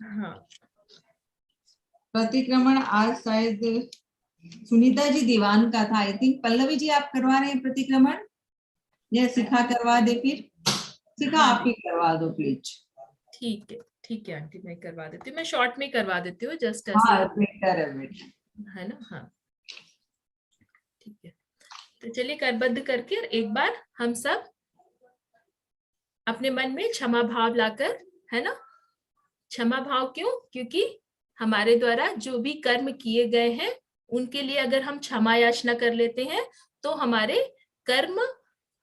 हाँ, प्रतिक्रमण आज शायद सुनीता जी दीवान का था। आई थिंक पल्लवी जी आप करवा रहे हैं प्रतिक्रमण, या शिखा करवा दे? फिर शिखा आप ही करवा दो प्लीज। ठीक है आंटी, मैं करवा देती हूँ। मैं शॉर्ट में करवा देती हूँ, जस्ट हाँ, ऐसे बेटर है ना। हाँ ठीक है, तो चलिए करबद्ध करके एक बार हम सब अपने मन में क्षमा भाव लाकर, है ना। क्षमा भाव क्यों? क्योंकि हमारे द्वारा जो भी कर्म किए गए हैं उनके लिए अगर हम क्षमा याचना कर लेते हैं तो हमारे कर्म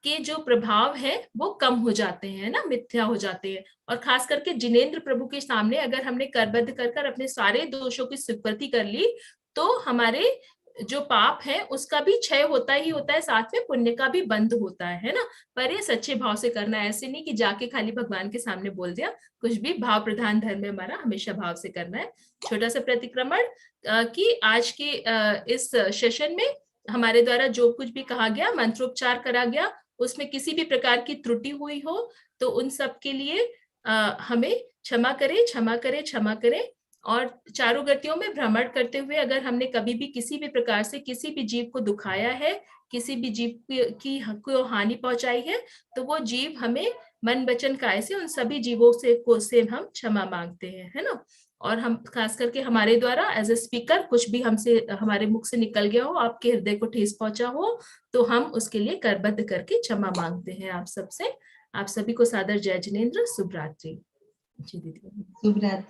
के जो प्रभाव है वो कम हो जाते हैं ना, मिथ्या हो जाते हैं। और खास करके जिनेंद्र प्रभु के सामने अगर हमने करबद्ध कर अपने सारे दोषों की स्वीकृति कर ली तो हमारे जो पाप है उसका भी क्षय होता ही होता है, साथ में पुण्य का भी बंध होता है ना। पर ये सच्चे भाव से करना है, ऐसे नहीं कि जाके खाली भगवान के सामने बोल दिया। कुछ भी भाव प्रधान धर्म है हमारा, हमेशा भाव से करना है। छोटा सा प्रतिक्रमण कि आज के इस सेशन में हमारे द्वारा जो कुछ भी कहा गया, मंत्रोच्चार करा गया, उसमें किसी भी प्रकार की त्रुटि हुई हो तो उन सब के लिए हमें क्षमा करें। और चारों गतियों में भ्रमण करते हुए अगर हमने कभी भी किसी भी प्रकार से किसी भी जीव को दुखाया है, किसी भी जीव की को हानि पहुंचाई है, तो वो जीव हमें मन वचन काया से उन सभी जीवों से हम क्षमा मांगते हैं, है ना। और हम खास करके हमारे द्वारा एज ए स्पीकर कुछ भी हमसे हमारे मुख से निकल गया हो, आपके हृदय को ठेस पहुंचा हो, तो हम उसके लिए करबद्ध करके क्षमा मांगते हैं आप सबसे। आप सभी को सादर जय जिनेंद्र। शुभ रात्रि। जी दीदी। शुभ रात्रि।